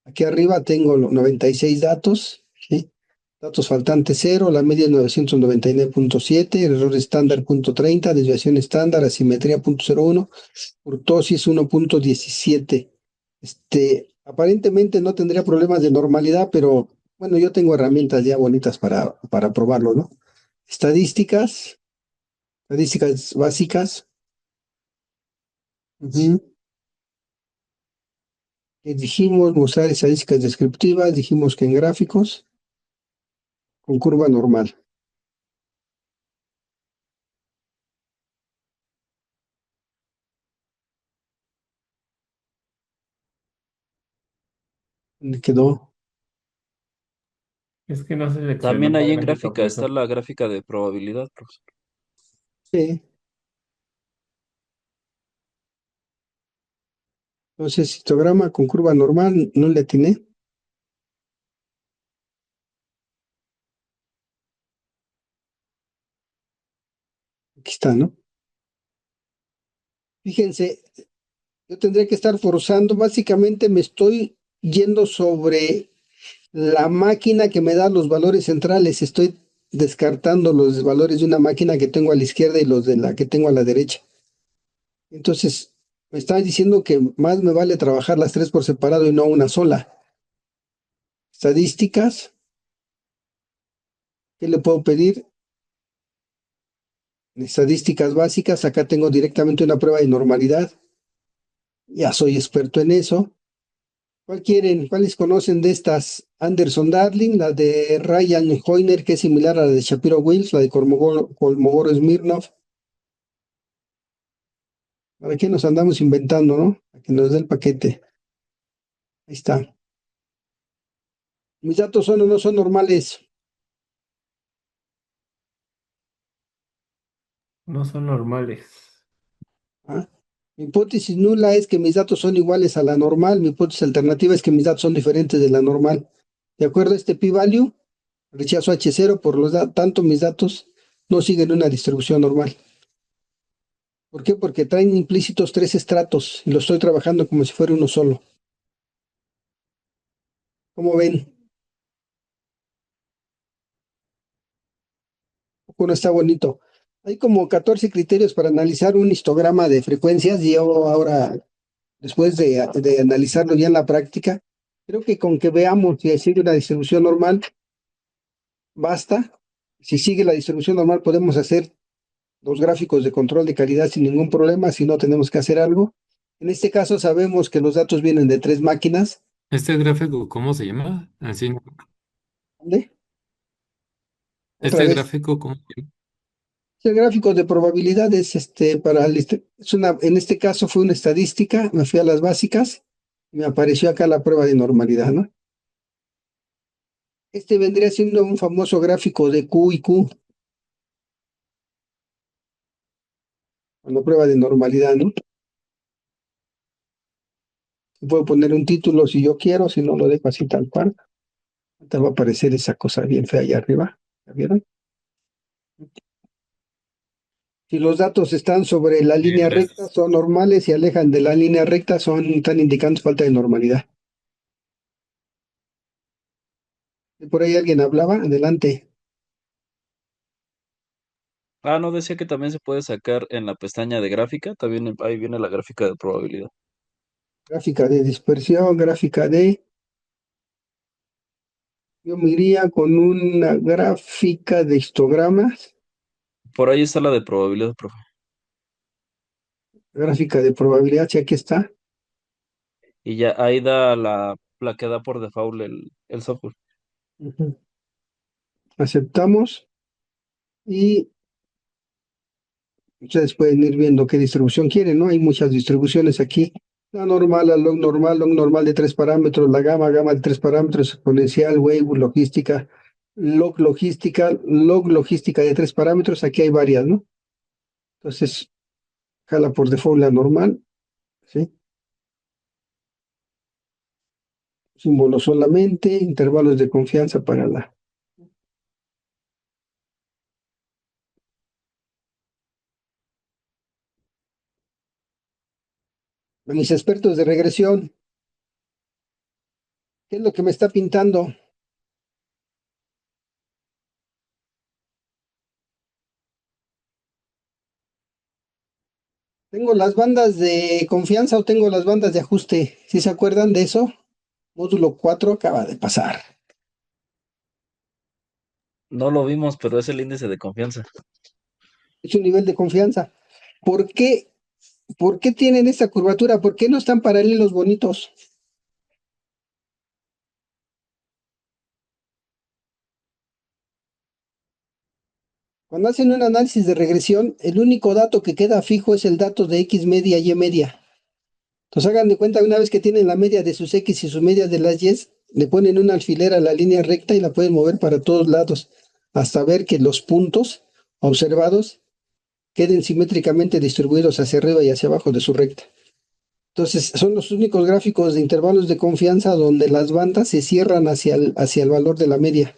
Aquí arriba tengo los 96 datos, ¿sí? Datos faltantes 0, la media es 999.7, el error estándar 0.30, desviación estándar, asimetría 0.01, kurtosis 1.17. Aparentemente no tendría problemas de normalidad, pero bueno, yo tengo herramientas ya bonitas para probarlo, ¿no? Estadísticas básicas. Ujú. Dijimos mostrar estadísticas descriptivas, dijimos que en gráficos, con curva normal. ¿Dónde quedó? Es que no seleccionó También ahí para en gráfico gráfica está peso. la gráfica de probabilidad, profesor. Sí. Entonces, histograma con curva normal, no le atiné. Aquí está, ¿no? Fíjense, yo tendría que estar forzando, básicamente me estoy yendo sobre la máquina que me da los valores centrales, estoy descartando los valores de una máquina que tengo a la izquierda y los de la que tengo a la derecha. Entonces, me está diciendo que más me vale trabajar las tres por separado y no una sola. Estadísticas, ¿qué le puedo pedir? Estadísticas básicas, acá tengo directamente una prueba de normalidad. Ya soy experto en eso. ¿Cuál quieren? ¿Cuáles conocen de estas? Anderson Darling, la de Ryan Hoyner, que es similar a la de Shapiro Wills, la de Kolmogorov Smirnov. ¿Para qué nos andamos inventando, no? Para que nos dé el paquete. Ahí está. Mis datos son o no son normales. No son normales. ¿Ah? Mi hipótesis nula es que mis datos son iguales a la normal. Mi hipótesis alternativa es que mis datos son diferentes de la normal. De acuerdo a este p-value, rechazo H0, por lo tanto mis datos no siguen una distribución normal. ¿Por qué? Porque traen implícitos tres estratos y lo estoy trabajando como si fuera uno solo. ¿Cómo ven? Uno está bonito. Hay como 14 criterios para analizar un histograma de frecuencias y yo ahora, después de analizarlo ya en la práctica, creo que con que veamos si sigue una distribución normal, basta. Si sigue la distribución normal, podemos hacer los gráficos de control de calidad sin ningún problema, si no tenemos que hacer algo. En este caso sabemos que los datos vienen de tres máquinas. ¿Este gráfico cómo se llama? Así, ¿Vale? Otra ¿este vez. gráfico cómo se llama? El gráfico de probabilidades, en este caso fue una estadística, me fui a las básicas y me apareció acá la prueba de normalidad, ¿no? Este vendría siendo un famoso gráfico de Q y Q, con la prueba de normalidad, ¿no? Puedo poner un título si yo quiero, si no lo dejo así tal cual. Te va a aparecer esa cosa bien fea allá arriba. ¿La vieron? Si los datos están sobre la línea recta, Gracias. son normales. Si alejan de la línea recta, están indicando falta de normalidad. Si por ahí alguien hablaba, adelante. Ah, no, decía que también se puede sacar en la pestaña de gráfica, también ahí viene la gráfica de probabilidad. Gráfica de dispersión, gráfica de... Yo me iría con una gráfica de histogramas, Por ahí está la de probabilidad, profe. gráfica de probabilidad, si aquí está. Y ya ahí da la que da por default el software. Ujú. Aceptamos y ustedes pueden ir viendo qué distribución quieren, ¿no? Hay muchas distribuciones aquí. La normal, la log normal de 3 parámetros, la gama de 3 parámetros, exponencial, wave, log logística de 3 parámetros. Aquí hay varias, ¿no? Entonces, jala por default la normal, ¿sí? Símbolos solamente, intervalos de confianza para la... A mis expertos de regresión, ¿qué es lo que me está pintando? ¿Tengo las bandas de confianza o tengo las bandas de ajuste? ¿Sí se acuerdan de eso? Módulo 4 acaba de pasar. No lo vimos, pero es el índice de confianza. Es un nivel de confianza. ¿Por qué, ¿Por qué tienen esta curvatura? ¿Por qué no están paralelos bonitos? Cuando hacen un análisis de regresión, el único dato que queda fijo es el dato de X media y Y media. Entonces hagan de cuenta, una vez que tienen la media de sus X y sus medias de las Y, le ponen un alfiler a la línea recta y la pueden mover para todos lados, hasta ver que los puntos observados queden simétricamente distribuidos hacia arriba y hacia abajo de su recta. Entonces, son los únicos gráficos de intervalos de confianza donde las bandas se cierran hacia el valor de la media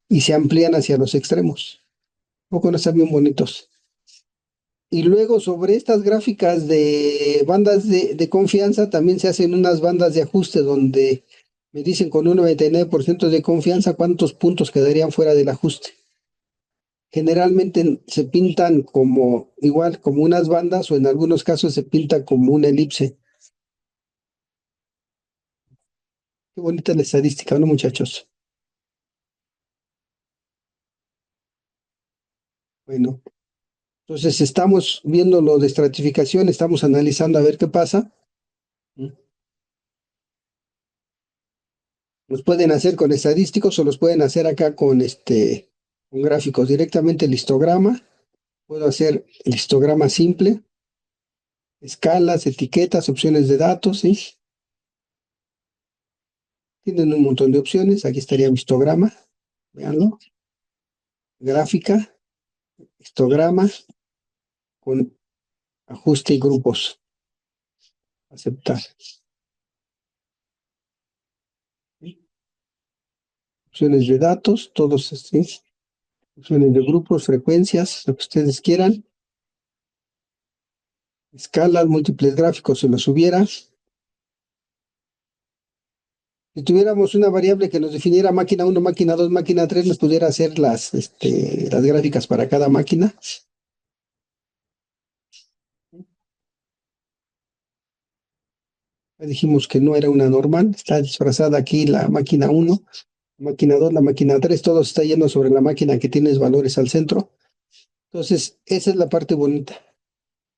y se amplían hacia los extremos. Un poco no están bien bonitos. Y luego sobre estas gráficas de bandas de confianza también se hacen unas bandas de ajuste donde me dicen con un 99% de confianza cuántos puntos quedarían fuera del ajuste. Generalmente se pintan como igual, como unas bandas o en algunos casos se pinta como una elipse. Qué bonita la estadística, ¿no, muchachos? Bueno, entonces estamos viendo lo de estratificación, estamos analizando a ver qué pasa. Los pueden hacer con estadísticos o los pueden hacer acá con gráficos. Directamente el histograma. Puedo hacer el histograma simple, escalas, etiquetas, opciones de datos, ¿sí? Tienen un montón de opciones. Aquí estaría mi histograma. Veanlo. Gráfica, histograma con ajuste y grupos. Aceptar. ¿Sí? Opciones de datos, todos así. Opciones de grupos, frecuencias, lo que ustedes quieran. Escalas, múltiples gráficos, se los hubiera. Si tuviéramos una variable que nos definiera máquina 1, máquina 2, máquina 3, nos pudiera hacer las gráficas para cada máquina. Ya dijimos que no era una normal, está disfrazada aquí la máquina 1, máquina 2, la máquina 3, todo está yendo sobre la máquina que tienes valores al centro. Entonces, esa es la parte bonita.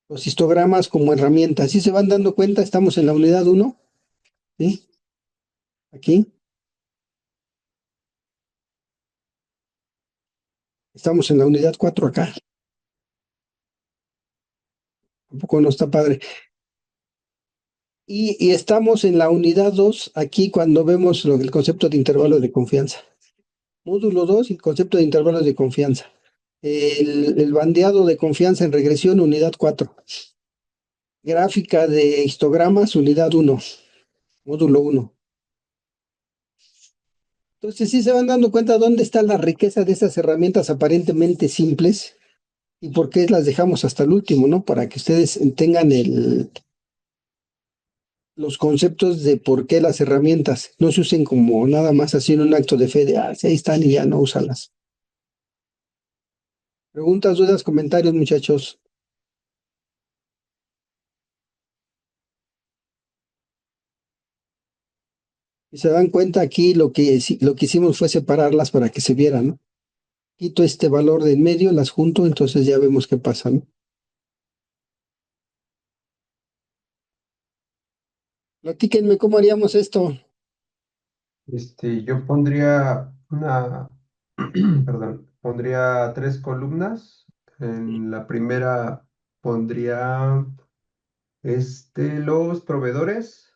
Los histogramas como herramienta. Si se van dando cuenta, estamos en la unidad 1, ¿sí? Aquí. Estamos en la unidad 4 acá. Tampoco no está padre. Y estamos en la unidad 2 aquí cuando vemos el concepto de intervalo de confianza. Módulo 2, el concepto de intervalos de confianza. El bandeado de confianza en regresión, unidad 4. Gráfica de histogramas, unidad 1. módulo 1. Entonces sí se van dando cuenta dónde está la riqueza de esas herramientas aparentemente simples y por qué las dejamos hasta el último, ¿no? Para que ustedes tengan los conceptos de por qué las herramientas no se usen como nada más así en un acto de fe de, sí, ahí están y ya no úsalas. Preguntas, dudas, comentarios, muchachos. Y se dan cuenta aquí lo que hicimos fue separarlas para que se vieran, ¿no? Quito este valor de en medio, las junto, entonces ya vemos qué pasa, ¿no? Platíquenme cómo haríamos esto. Yo pondría perdón, pondría 3 columnas. En la primera pondría los proveedores.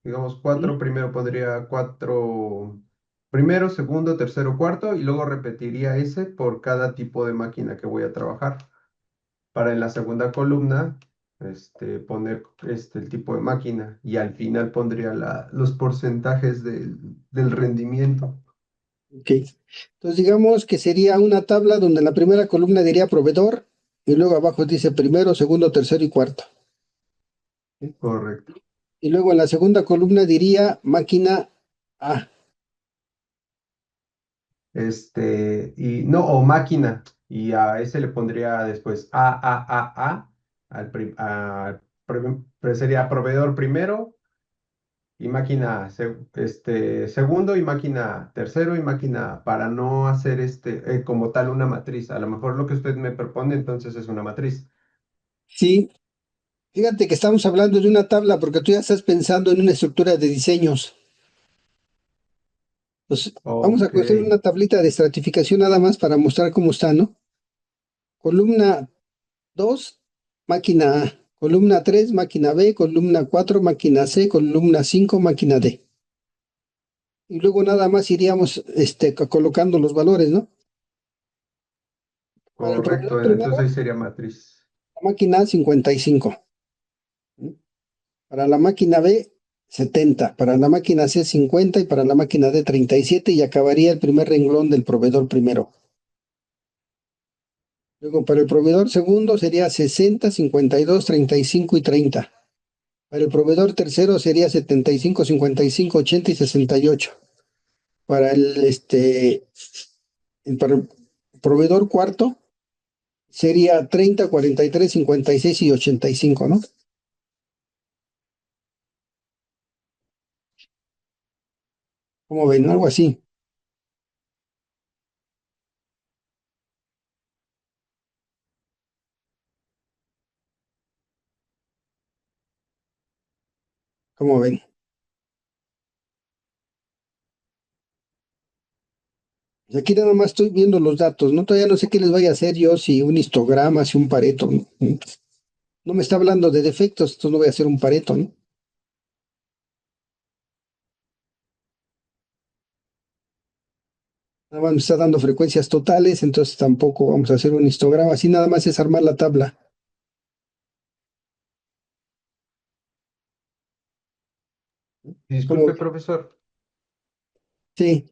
Digamos, ¿Sí? primero pondría 4, primero, segundo, tercero, cuarto, y luego repetiría ese por cada tipo de máquina que voy a trabajar. Para en la segunda columna, poner el tipo de máquina, y al final pondría los porcentajes del rendimiento. Ok. Entonces digamos que sería una tabla donde en la primera columna diría proveedor y luego abajo dice primero, segundo, tercero y cuarto. Correcto. Y luego en la segunda columna diría máquina A. Y no, o máquina, y a ese le pondría después A, sería proveedor primero, y máquina segundo, y máquina tercero, y máquina, para no hacer como tal una matriz. A lo mejor lo que usted me propone entonces es una matriz. Sí, fíjate que estamos hablando de una tabla porque tú ya estás pensando en una estructura de diseños. Pues vamos a Ok, construir una tablita de estratificación nada más para mostrar cómo está, ¿no? Columna 2, máquina A. Columna 3, máquina B. Columna 4, máquina C. Columna 5, máquina D. Y luego nada más iríamos colocando los valores, ¿no? Para el proveedor correcto, entonces primero, ahí sería matriz. la máquina A 55. ¿Sí? Para la máquina B, 70. Para la máquina C, 50. Y para la máquina D, 37. Y acabaría el primer renglón del proveedor primero. Luego para el proveedor segundo sería 60, 52, 35 y 30. Para el proveedor tercero sería 75, 55, 80 y 68. Para para el proveedor cuarto sería 30, 43, 56 y 85, ¿no? ¿Cómo ven? Algo así. ¿Cómo ven? Y aquí nada más estoy viendo los datos, ¿no? Todavía no sé qué les vaya a hacer yo, si un histograma, si un pareto, ¿no? No me está hablando de defectos, entonces no voy a hacer un pareto, ¿no? Nada más me está dando frecuencias totales, entonces tampoco vamos a hacer un histograma, así nada más es armar la tabla. ¿Cómo Disculpe, ven? profesor. Sí,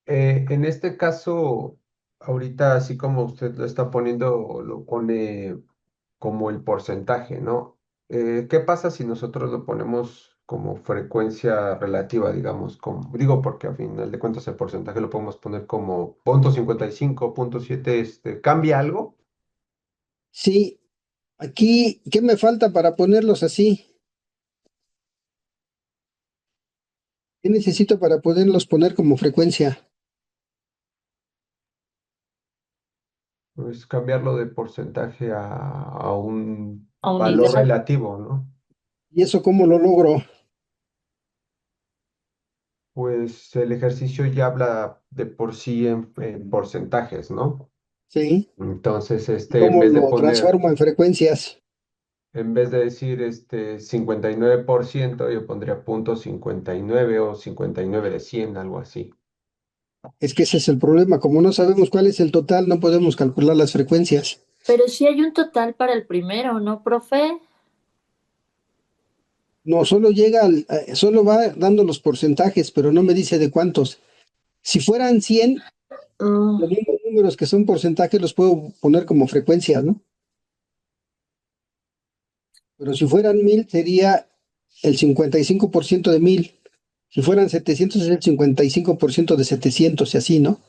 En este caso, ahorita así como usted lo está poniendo, lo pone como el porcentaje, ¿no? ¿Qué pasa si nosotros lo ponemos como frecuencia relativa, digamos? Digo, porque a final de cuentas el porcentaje lo podemos poner como 0,55, 0,7, ¿cambia algo? sí. Aquí, ¿qué me falta para ponerlos así? ¿Qué necesito para poderlos poner como frecuencia? Pues cambiarlo de porcentaje a un A valor unidad. relativo, ¿no? ¿Y eso cómo lo logro? Pues el ejercicio ya habla de por sí en porcentajes, ¿no? Sí. Entonces, ¿Y en cómo vez de lo poner, transformo en frecuencias? en vez de decir 59%, yo pondría 0,59 o 59 de 100, algo así. Es que ese es el problema. Como no sabemos cuál es el total, no podemos calcular las frecuencias. Pero sí hay un total para el primero, ¿no, profe? No, solo va dando los porcentajes, pero no me dice de cuántos. Si fueran 100, los mismos números que son porcentajes los puedo poner como frecuencias, ¿no? Pero si fueran 1000, sería el 55% de 1000. Si fueran 700, es el 55% de 700 y así, ¿no?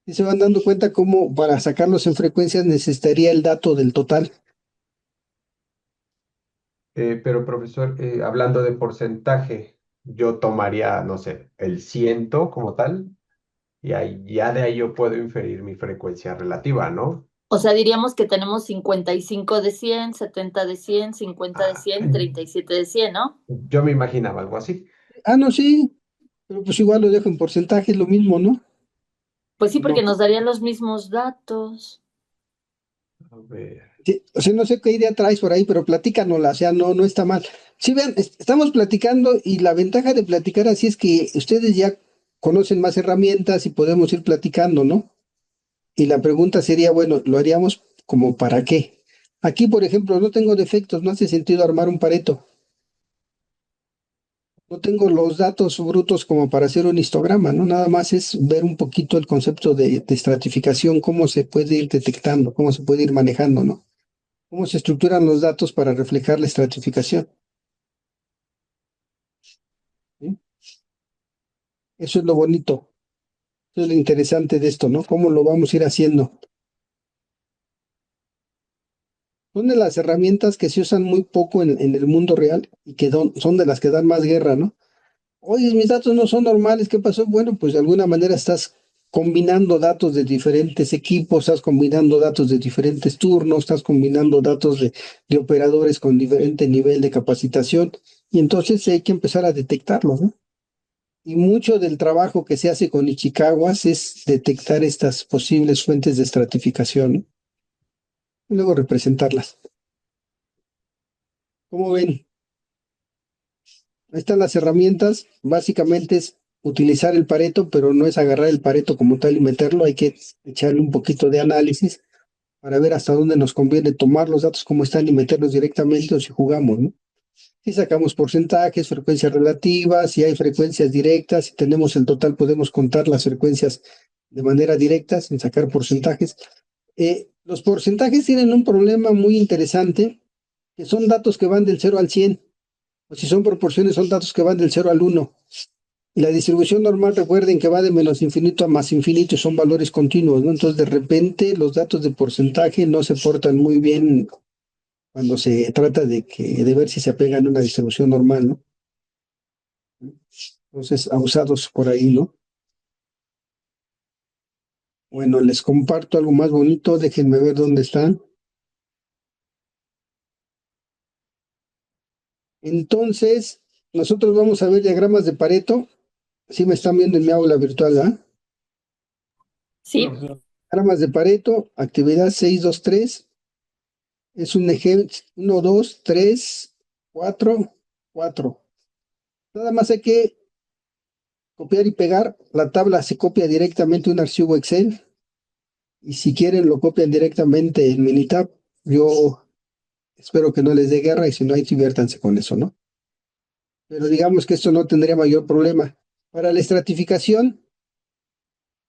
Y se van dando cuenta cómo para sacarlos en frecuencias necesitaría el dato del total. Pero profesor, hablando de porcentaje, yo tomaría, no sé, el ciento como tal, y ahí, ya de ahí yo puedo inferir mi frecuencia relativa, ¿no? O sea, diríamos que tenemos 55 de 100, 70 de 100, 50 de Ah, 100, 37 de 100, ¿no? yo me imaginaba algo así. Ah, no, sí, pero pues igual lo dejo en porcentaje, es lo mismo, ¿no? Pues sí, porque No, nos darían los mismos datos. A ver. sí, o sea, no sé qué idea traes por ahí, pero platícanosla, o sea, no, no está mal. Sí, vean, estamos platicando y la ventaja de platicar así es que ustedes ya conocen más herramientas y podemos ir platicando, ¿no? Y la pregunta sería, bueno, ¿lo haríamos como para qué? Aquí, por ejemplo, no tengo defectos, no hace sentido armar un Pareto. No tengo los datos brutos como para hacer un histograma, ¿no? Nada más es ver un poquito el concepto de estratificación, cómo se puede ir detectando, cómo se puede ir manejando, ¿no? Cómo se estructuran los datos para reflejar la estratificación. ¿Sí? Eso es lo bonito, eso es lo interesante de esto, ¿no? ¿Cómo lo vamos a ir haciendo? Son de las herramientas que se usan muy poco en el mundo real y que son de las que dan más guerra, ¿no? Oye, mis datos no son normales, ¿qué pasó? Bueno, pues de alguna manera estás combinando datos de diferentes equipos, estás combinando datos de diferentes turnos, estás combinando datos de operadores con diferente nivel de capacitación y entonces hay que empezar a detectarlos, ¿no? Y mucho del trabajo que se hace con Ichikawas es detectar estas posibles fuentes de estratificación, ¿no? Y luego representarlas. ¿Cómo ven? Ahí están las herramientas. Básicamente es utilizar el Pareto, pero no es agarrar el Pareto como tal y meterlo. Hay que echarle un poquito de análisis para ver hasta dónde nos conviene tomar los datos como están y meterlos directamente o si jugamos, ¿no? Si sacamos porcentajes, frecuencias relativas, si hay frecuencias directas, si tenemos el total, podemos contar las frecuencias de manera directa sin sacar porcentajes. Los porcentajes tienen un problema muy interesante, que son datos que van del 0 al 100. O si son proporciones, son datos que van del 0 al 1. Y la distribución normal, recuerden que va de menos infinito a más infinito y son valores continuos, ¿no? Entonces, de repente, los datos de porcentaje no se portan muy bien cuando se trata de ver si se apegan a una distribución normal, ¿no? Entonces, abusados por ahí, ¿no? Bueno, les comparto algo más bonito, déjenme ver dónde están. Entonces, nosotros vamos a ver diagramas de Pareto. Sí me están viendo en mi aula virtual, ¿ah? Sí, Diagramas de Pareto, actividad 623. Es un ejemplo, 1, 2, 3, 4, 4. Nada más hay que copiar y pegar. La tabla se copia directamente en un archivo Excel. Y si quieren, lo copian directamente en Minitab. Yo espero que no les dé guerra y si no, ahí diviértanse con eso, ¿no? Pero digamos que esto no tendría mayor problema. Para la estratificación,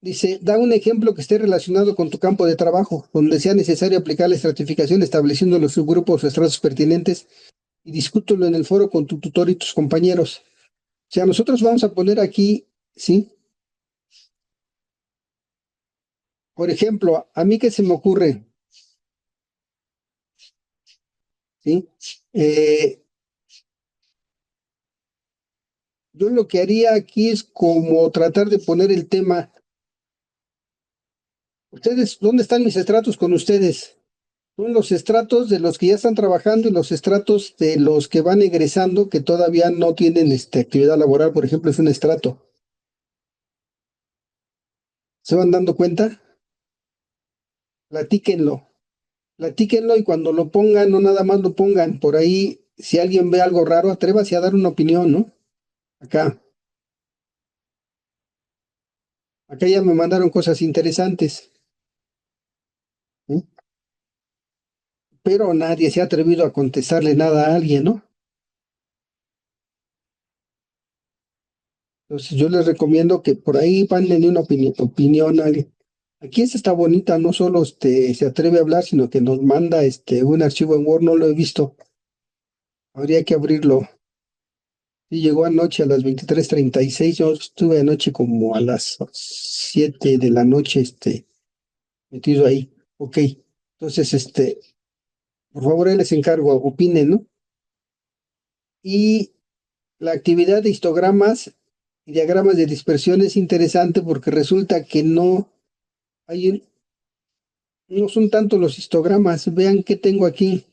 dice, da un ejemplo que esté relacionado con tu campo de trabajo, donde sea necesario aplicar la estratificación estableciendo los subgrupos o estratos pertinentes y discútelo en el foro con tu tutor y tus compañeros. O sea, nosotros vamos a poner aquí, ¿sí? Por ejemplo, a mí qué se me ocurre, ¿sí? Eh, yo lo que haría aquí es como tratar de poner el tema. Ustedes, ¿dónde están mis estratos con ustedes? Son los estratos de los que ya están trabajando y los estratos de los que van egresando que todavía no tienen actividad laboral, por ejemplo, es un estrato. ¿Se van dando cuenta? Platíquenlo. Platíquenlo y cuando lo pongan, no nada más lo pongan. Por ahí, si alguien ve algo raro, atrévase a dar una opinión, ¿no? Acá. Acá ya me mandaron cosas interesantes, ¿sí? Pero nadie se ha atrevido a contestarle nada a alguien, ¿no? Entonces yo les recomiendo que por ahí van en una opinión a alguien. Aquí esta está bonita, no solo se atreve a hablar, sino que nos manda un archivo en Word, no lo he visto. Habría que abrirlo. Y llegó anoche a las 23:36. Yo estuve anoche como a las 7 de la noche, metido ahí. Ok. Entonces, por favor, ahí les encargo, opinen, ¿no? Y la actividad de histogramas y diagramas de dispersión es interesante porque resulta que no son tanto los histogramas. Vean qué tengo aquí.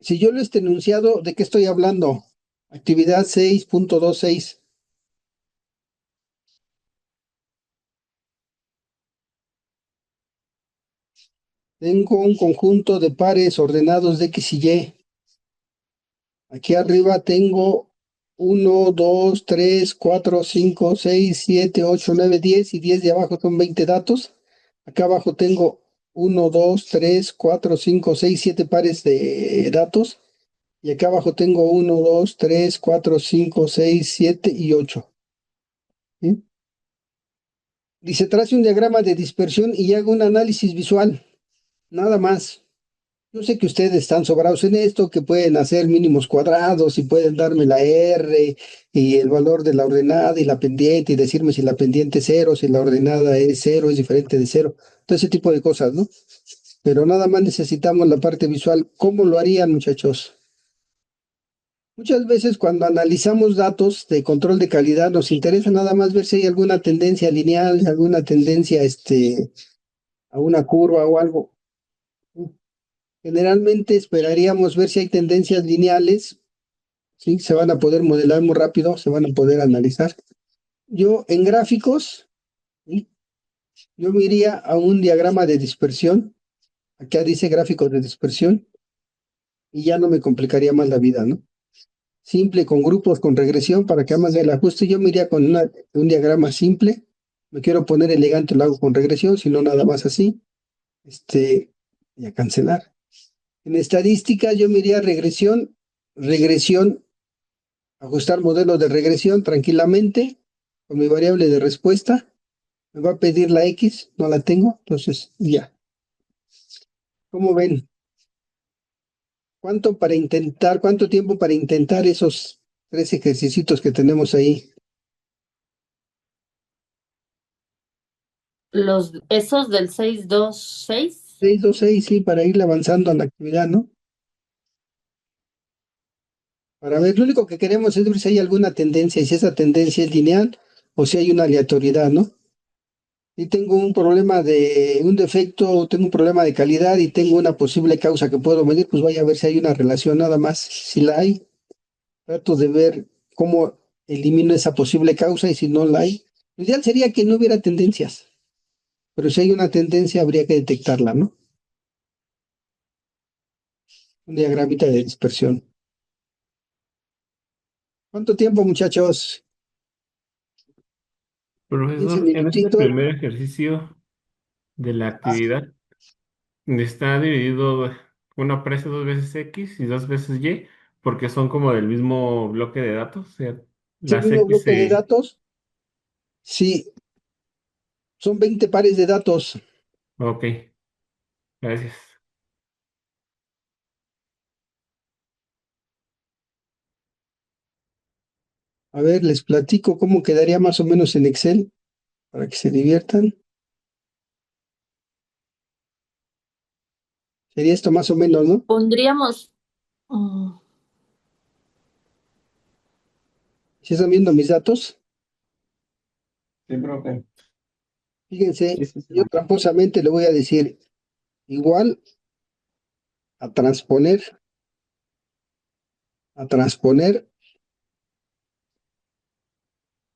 Si yo lo enunciado, ¿de qué estoy hablando? Actividad 6.26. Tengo un conjunto de pares ordenados de X y Y. Aquí arriba tengo 1, 2, 3, 4, 5, 6, 7, 8, 9, 10 y 10 de abajo son 20 datos. Acá abajo tengo 1, 2, 3, 4, 5, 6, 7 pares de datos. Y acá abajo tengo 1, 2, 3, 4, 5, 6, 7 y 8. ¿Sí? Dice, trace un diagrama de dispersión y haga un análisis visual. Nada más. Yo sé que ustedes están sobrados en esto, que pueden hacer mínimos cuadrados y pueden darme la R y el valor de la ordenada y la pendiente y decirme si la pendiente es cero, si la ordenada es cero, es diferente de cero, todo ese tipo de cosas, ¿no? Pero nada más necesitamos la parte visual. ¿Cómo lo harían, muchachos? Muchas veces cuando analizamos datos de control de calidad nos interesa nada más ver si hay alguna tendencia lineal, alguna tendencia a una curva o algo. Generalmente esperaríamos ver si hay tendencias lineales, ¿sí? Se van a poder modelar muy rápido, se van a poder analizar. Yo en gráficos, ¿sí? Yo me iría a un diagrama de dispersión. Acá dice gráficos de dispersión y ya no me complicaría más la vida, ¿no? Simple con grupos, con regresión, para que hagas el ajuste. Yo me iría con un diagrama simple. Me quiero poner elegante, lo hago con regresión, si no nada más así. Y a cancelar. En estadística yo me iría a regresión, ajustar modelo de regresión tranquilamente con mi variable de respuesta. Me va a pedir la X, no la tengo, entonces ya. ¿Cómo ven? ¿Cuánto tiempo para intentar esos 3 ejercicios que tenemos ahí? Esos del 626. 6, 2, 6, sí, para ir avanzando a la actividad, ¿no? Para ver, lo único que queremos es ver si hay alguna tendencia y si esa tendencia es lineal o si hay una aleatoriedad, ¿no? Si tengo un problema un defecto, tengo un problema de calidad y tengo una posible causa que puedo medir, pues vaya a ver si hay una relación nada más. Si la hay, trato de ver cómo elimino esa posible causa y si no la hay, lo ideal sería que no hubiera tendencias, pero si hay una tendencia habría que detectarla, ¿no? Un diagramita de dispersión. ¿Cuánto tiempo, muchachos? 15 Profesor, en este minutitos. primer ejercicio de la actividad está dividido, uno aparece 2 veces X y 2 veces Y, porque son como del mismo bloque de datos. O sea, Es el las mismo X bloque de se... datos. Sí, son 20 pares de datos. Ok, gracias. A ver, les platico cómo quedaría más o menos en Excel para que se diviertan. Sería esto más o menos, ¿no? Pondríamos, Si están viendo mis datos, Sí, profe. fíjense, Sí, sí, sí. yo tramposamente le voy a decir igual a transponer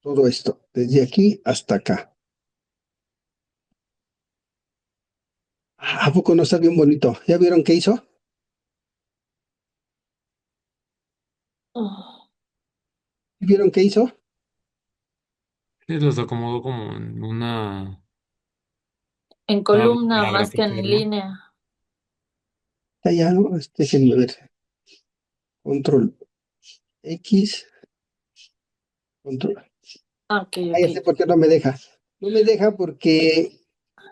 todo esto, desde aquí hasta acá. ¿A poco no está bien bonito? ¿Ya vieron qué hizo? ¿Vieron qué hizo? Sí, los acomodo como en una en tabla columna para más que en graficar, ¿no? línea. Ya, ¿no? Déjenme ver. Control X, control. Ok, Ya sé ok. por qué no me deja. No me deja porque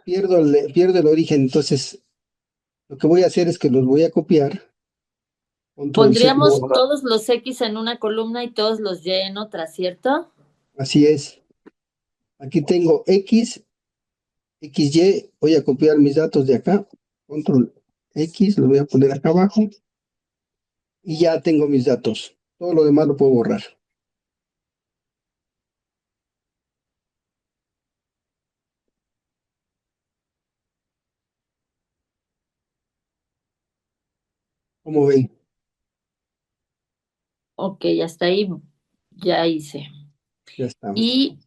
pierdo el origen. Entonces, lo que voy a hacer es que los voy a copiar. Control C. Pondríamos todos los X en una columna y todos los Y en otra, ¿cierto? Así es. Aquí tengo X, XY. Voy a copiar mis datos de acá. Control X, lo voy a poner acá abajo. Y ya tengo mis datos. Todo lo demás lo puedo borrar. ¿Cómo ven? Ok, hasta ahí ya hice. Ya estamos. Y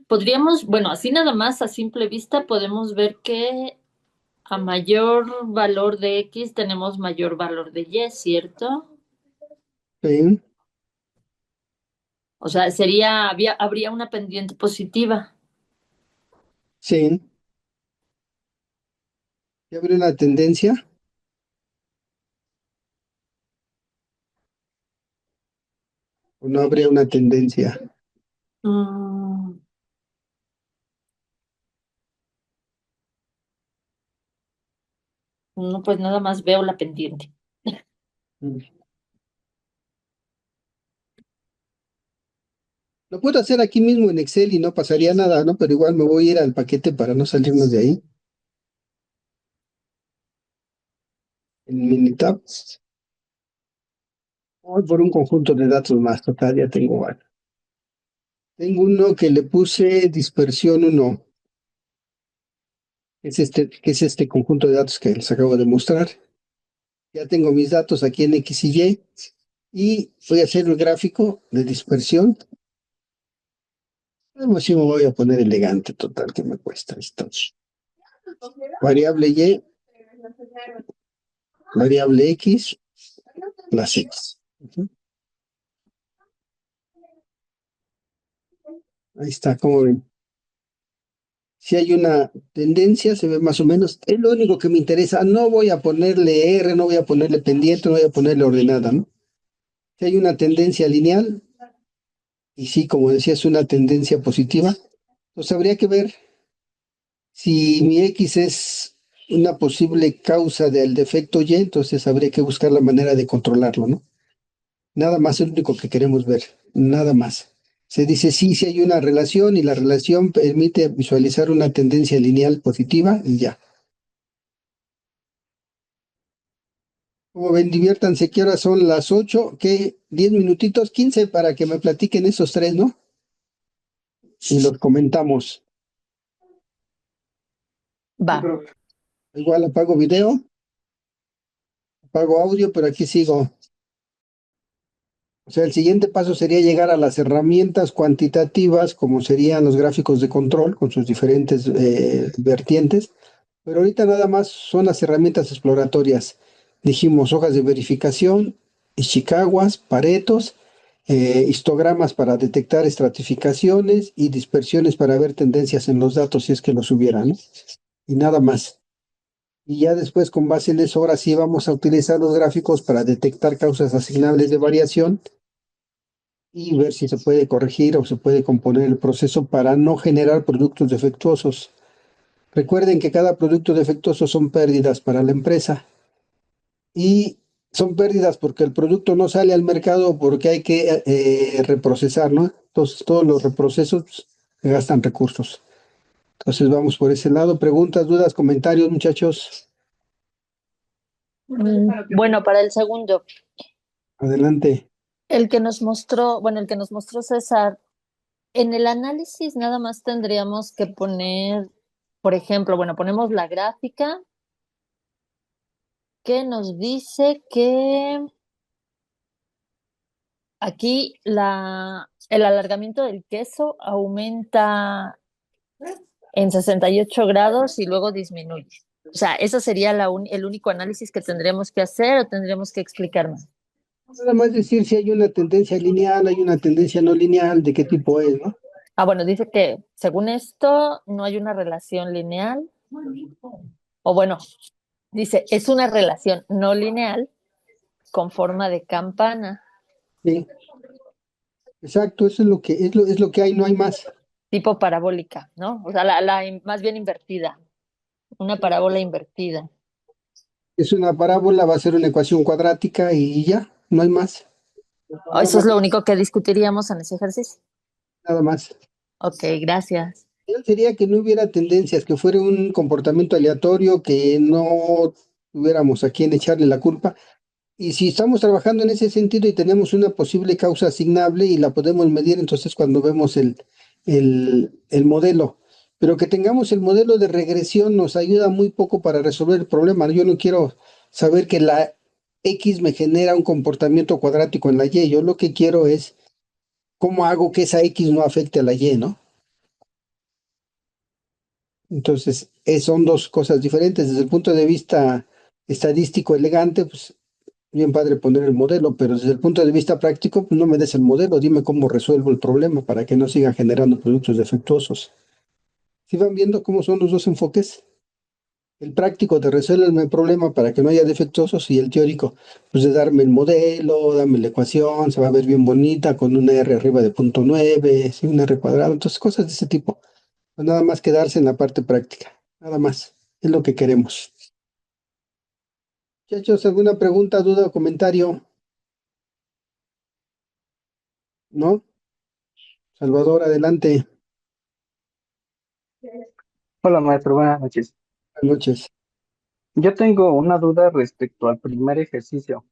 podríamos, bueno, así nada más a simple vista podemos ver que a mayor valor de X tenemos mayor valor de Y, ¿cierto? Sí, O sea, habría una pendiente positiva. sí. ¿Ya habría una tendencia? ¿O no habría una tendencia? Mm, no, pues nada más veo la pendiente. Mm. Lo puedo hacer aquí mismo en Excel y no pasaría nada, ¿no? Pero igual me voy a ir al paquete para no salirnos de ahí. En Minitab. Voy por un conjunto de datos más. Total, ya tengo varios. Tengo uno que le puse dispersión 1. Que es este conjunto de datos que les acabo de mostrar. Ya tengo mis datos aquí en X y Y. Y voy a hacer el gráfico de dispersión. Sí me voy a poner elegante, total, que me cuesta esto. Variable Y, variable X, las X. Ujú. Ahí está, como ven. Si hay una tendencia, se ve más o menos. Es lo único que me interesa. No voy a ponerle R, no voy a ponerle pendiente, no voy a ponerle ordenada, ¿no? Si hay una tendencia lineal, y sí, como decía, es una tendencia positiva, pues habría que ver si mi X es una posible causa del defecto Y, entonces habría que buscar la manera de controlarlo, ¿no? Nada más es lo único que queremos ver, nada más. Se dice sí, sí hay una relación y la relación permite visualizar una tendencia lineal positiva y ya. Como ven, diviértanse, ¿qué horas son las 8? ¿Qué? 10 minutitos, 15 para que me platiquen esos tres, ¿no? Y los comentamos. Va. Igual apago video, apago audio, pero aquí sigo. O sea, el siguiente paso sería llegar a las herramientas cuantitativas, como serían los gráficos de control con sus diferentes vertientes. Pero ahorita nada más son las herramientas exploratorias. Dijimos hojas de verificación, Ishikawas, Paretos, histogramas para detectar estratificaciones y dispersiones para ver tendencias en los datos si es que los hubiera, ¿no? Y nada más. Y ya después, con base en eso, ahora sí vamos a utilizar los gráficos para detectar causas asignables de variación y ver si se puede corregir o se puede componer el proceso para no generar productos defectuosos. Recuerden que cada producto defectuoso son pérdidas para la empresa y son pérdidas porque el producto no sale al mercado porque hay que reprocesar, ¿no? Entonces todos los reprocesos gastan recursos. Entonces vamos por ese lado. Preguntas, dudas, comentarios, muchachos. Bueno, para el segundo, Adelante. el que nos mostró César, en el análisis nada más tendríamos que poner, por ejemplo, bueno, ponemos la gráfica que nos dice que aquí el alargamiento del queso aumenta en 68 grados y luego disminuye. O sea, ¿eso sería el único análisis que tendríamos que hacer o tendríamos que explicar más? Nada más decir si hay una tendencia lineal, hay una tendencia no lineal, de qué tipo es, ¿no? Ah, bueno, dice que según esto no hay una relación lineal. O bueno, Dice, es una relación no lineal con forma de campana, Sí, exacto, eso es lo que es lo que hay, no hay más. tipo parabólica, ¿no? O sea, más bien invertida, una parábola invertida. Es una parábola, va a ser una ecuación cuadrática y ya, no hay más, Eso es lo único que discutiríamos en ese ejercicio. nada más. Ok, gracias. Ideal sería que no hubiera tendencias, que fuera un comportamiento aleatorio, que no tuviéramos a quién echarle la culpa. Y si estamos trabajando en ese sentido y tenemos una posible causa asignable y la podemos medir, entonces cuando vemos el modelo, pero que tengamos el modelo de regresión nos ayuda muy poco para resolver el problema. Yo no quiero saber que la X me genera un comportamiento cuadrático en la Y. Yo lo que quiero es cómo hago que esa X no afecte a la Y, ¿no? Entonces, son dos cosas diferentes. Desde el punto de vista estadístico elegante, pues bien padre poner el modelo, pero desde el punto de vista práctico, pues no me des el modelo, dime cómo resuelvo el problema para que no siga generando productos defectuosos. ¿Sí van viendo cómo son los dos enfoques? El práctico de resolverme el problema para que no haya defectuosos y el teórico, pues de darme el modelo, dame la ecuación, se va a ver bien bonita con una R arriba de punto 9, ¿sí? Un R cuadrado, entonces cosas de ese tipo. Pues nada más quedarse en la parte práctica, nada más, es lo que queremos. Muchachos, ¿alguna pregunta, duda o comentario? ¿No? Salvador, adelante. Hola maestro, buenas noches. Buenas noches. Yo tengo una duda respecto al primer ejercicio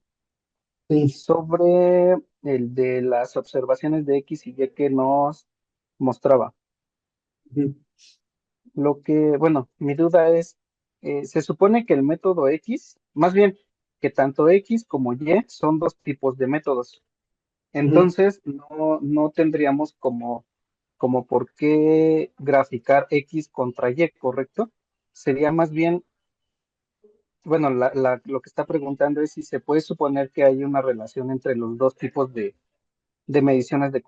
Sí. sobre el de las observaciones de X y Y que nos mostraba. Ujú. Bueno, mi duda es, se supone que el método X, más bien que tanto X como Y son dos tipos de métodos. Ujú. Entonces, no tendríamos como por qué graficar X contra Y, ¿correcto? Sería más bien. Bueno, lo que está preguntando es si se puede suponer que hay una relación entre los dos tipos de mediciones de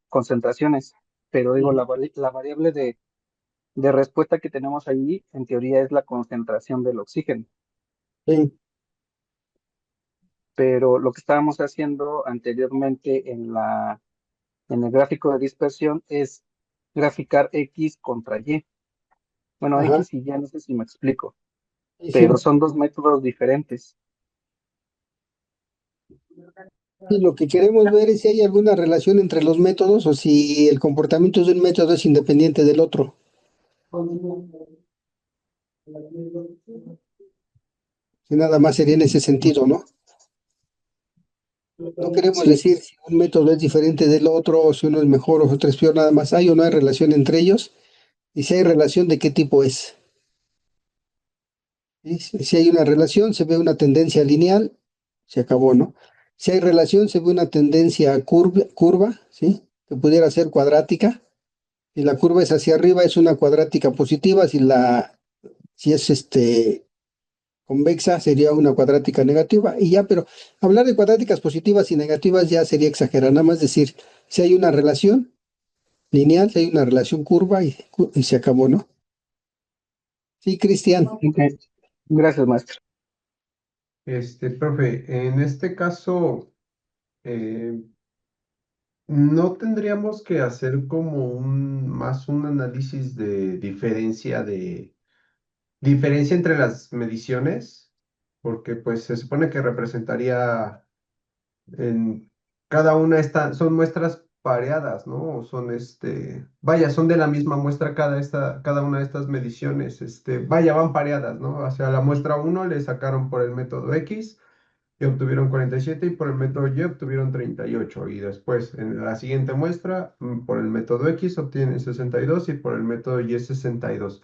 concentraciones, pero digo, la variable de respuesta que tenemos ahí, en teoría, es la concentración del oxígeno, Sí. pero lo que estábamos haciendo anteriormente en el gráfico de dispersión es graficar X contra Y. Bueno, Ajá. X y Y, no sé si me explico, Sí, pero sí. son dos métodos diferentes. Y lo que queremos ver es si hay alguna relación entre los métodos o si el comportamiento de un método es independiente del otro. Si nada más sería en ese sentido, ¿no? No queremos Sí, decir si un método es diferente del otro o si uno es mejor o otro es peor, nada más hay o no hay relación entre ellos y si hay relación de qué tipo es. ¿Sí? Si hay una relación, se ve una tendencia lineal, se acabó, ¿no? Si hay relación, se ve una tendencia curva, ¿sí? Que pudiera ser cuadrática. Si la curva es hacia arriba, es una cuadrática positiva. Si es convexa, sería una cuadrática negativa. Y ya, pero hablar de cuadráticas positivas y negativas ya sería exagerar. Nada más decir, si hay una relación lineal, si hay una relación curva y se acabó, ¿no? Sí, Cristian. ok. Gracias, maestro. Profe, en este caso, eh, ¿no tendríamos que hacer como más un análisis de diferencia entre las mediciones? Porque pues se supone que representaría en cada una son muestras pareadas, ¿no? O son vaya, son de la misma muestra cada una de estas mediciones, vaya, van pareadas, ¿no? O sea, la muestra uno le sacaron por el método X y obtuvieron 47 y por el método Y obtuvieron 38 y después en la siguiente muestra por el método X obtienen 62 y por el método Y 62.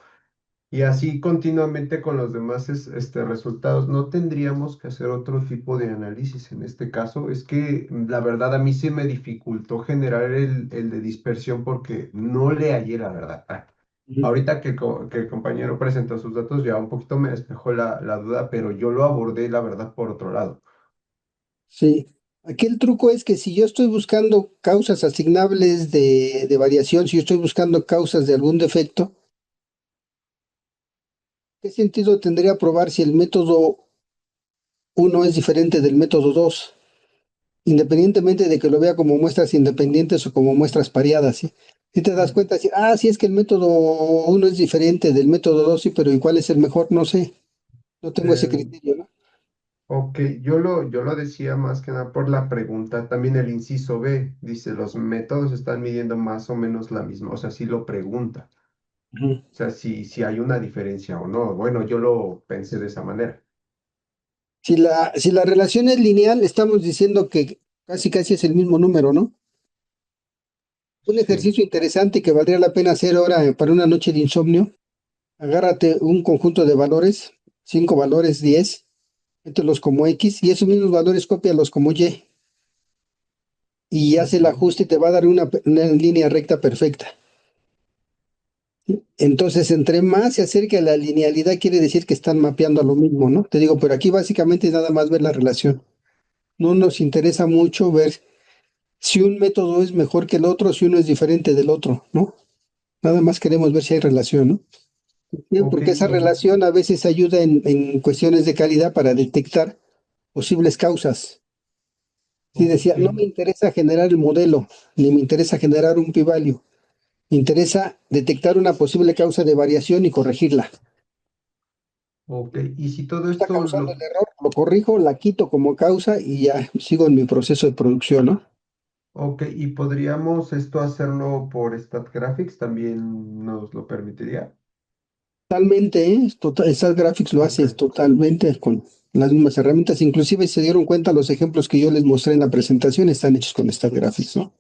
Y así continuamente con los demás resultados. No tendríamos que hacer otro tipo de análisis en este caso. Es que la verdad a mí sí me dificultó generar el de dispersión porque no le hallé la verdad. Ujú. Ahorita que el compañero presentó sus datos ya un poquito me despejó la duda, pero yo lo abordé la verdad por otro lado. Sí. Aquí el truco es que si yo estoy buscando causas asignables de variación, si yo estoy buscando causas de algún defecto, ¿Qué sentido tendría probar si el método 1 es diferente del método 2? Independientemente de que lo vea como muestras independientes o como muestras pareadas, ¿sí? Si te das cuenta, sí es que el método 1 es diferente del método 2, sí, pero ¿y cuál es el mejor? No sé, no tengo ese Eh, criterio, ¿no? ok, yo lo decía más que nada por la pregunta. También el inciso B dice, los métodos están midiendo más o menos la misma, o sea, sí lo pregunta. Ujú. O sea, si hay una diferencia o no. Bueno, yo lo pensé de esa manera. Si la relación es lineal, estamos diciendo que casi casi es el mismo número, ¿no? Un Sí. ejercicio interesante que valdría la pena hacer ahora para una noche de insomnio. Agárrate un conjunto de valores, 5 valores, 10, mételos como X y esos mismos valores cópialos como y hace el Ok, ajuste y te va a dar una línea recta perfecta. Entonces, entre más se acerque a la linealidad, quiere decir que están mapeando a lo mismo, ¿no? Te digo, pero aquí básicamente es nada más ver la relación. No nos interesa mucho ver si un método es mejor que el otro, si uno es diferente del otro, ¿no? Nada más queremos ver si hay relación, ¿no? Bien, ok, porque esa relación a veces ayuda en cuestiones de calidad para detectar posibles causas. Sí, decía, ok, no me interesa generar el modelo, ni me interesa generar un p-value. Me interesa detectar una posible causa de variación y corregirla. ok. Y si todo Está esto causando el error, lo corrijo, la quito como causa y ya sigo en mi proceso de producción, ¿no? ok, y podríamos esto hacerlo por StatGraphics, también nos lo permitiría. Totalmente, ¿eh? Estas graphics lo Ok, hace totalmente con las mismas herramientas. Inclusive se dieron cuenta los ejemplos que yo les mostré en la presentación están hechos con estas graphics, ¿no?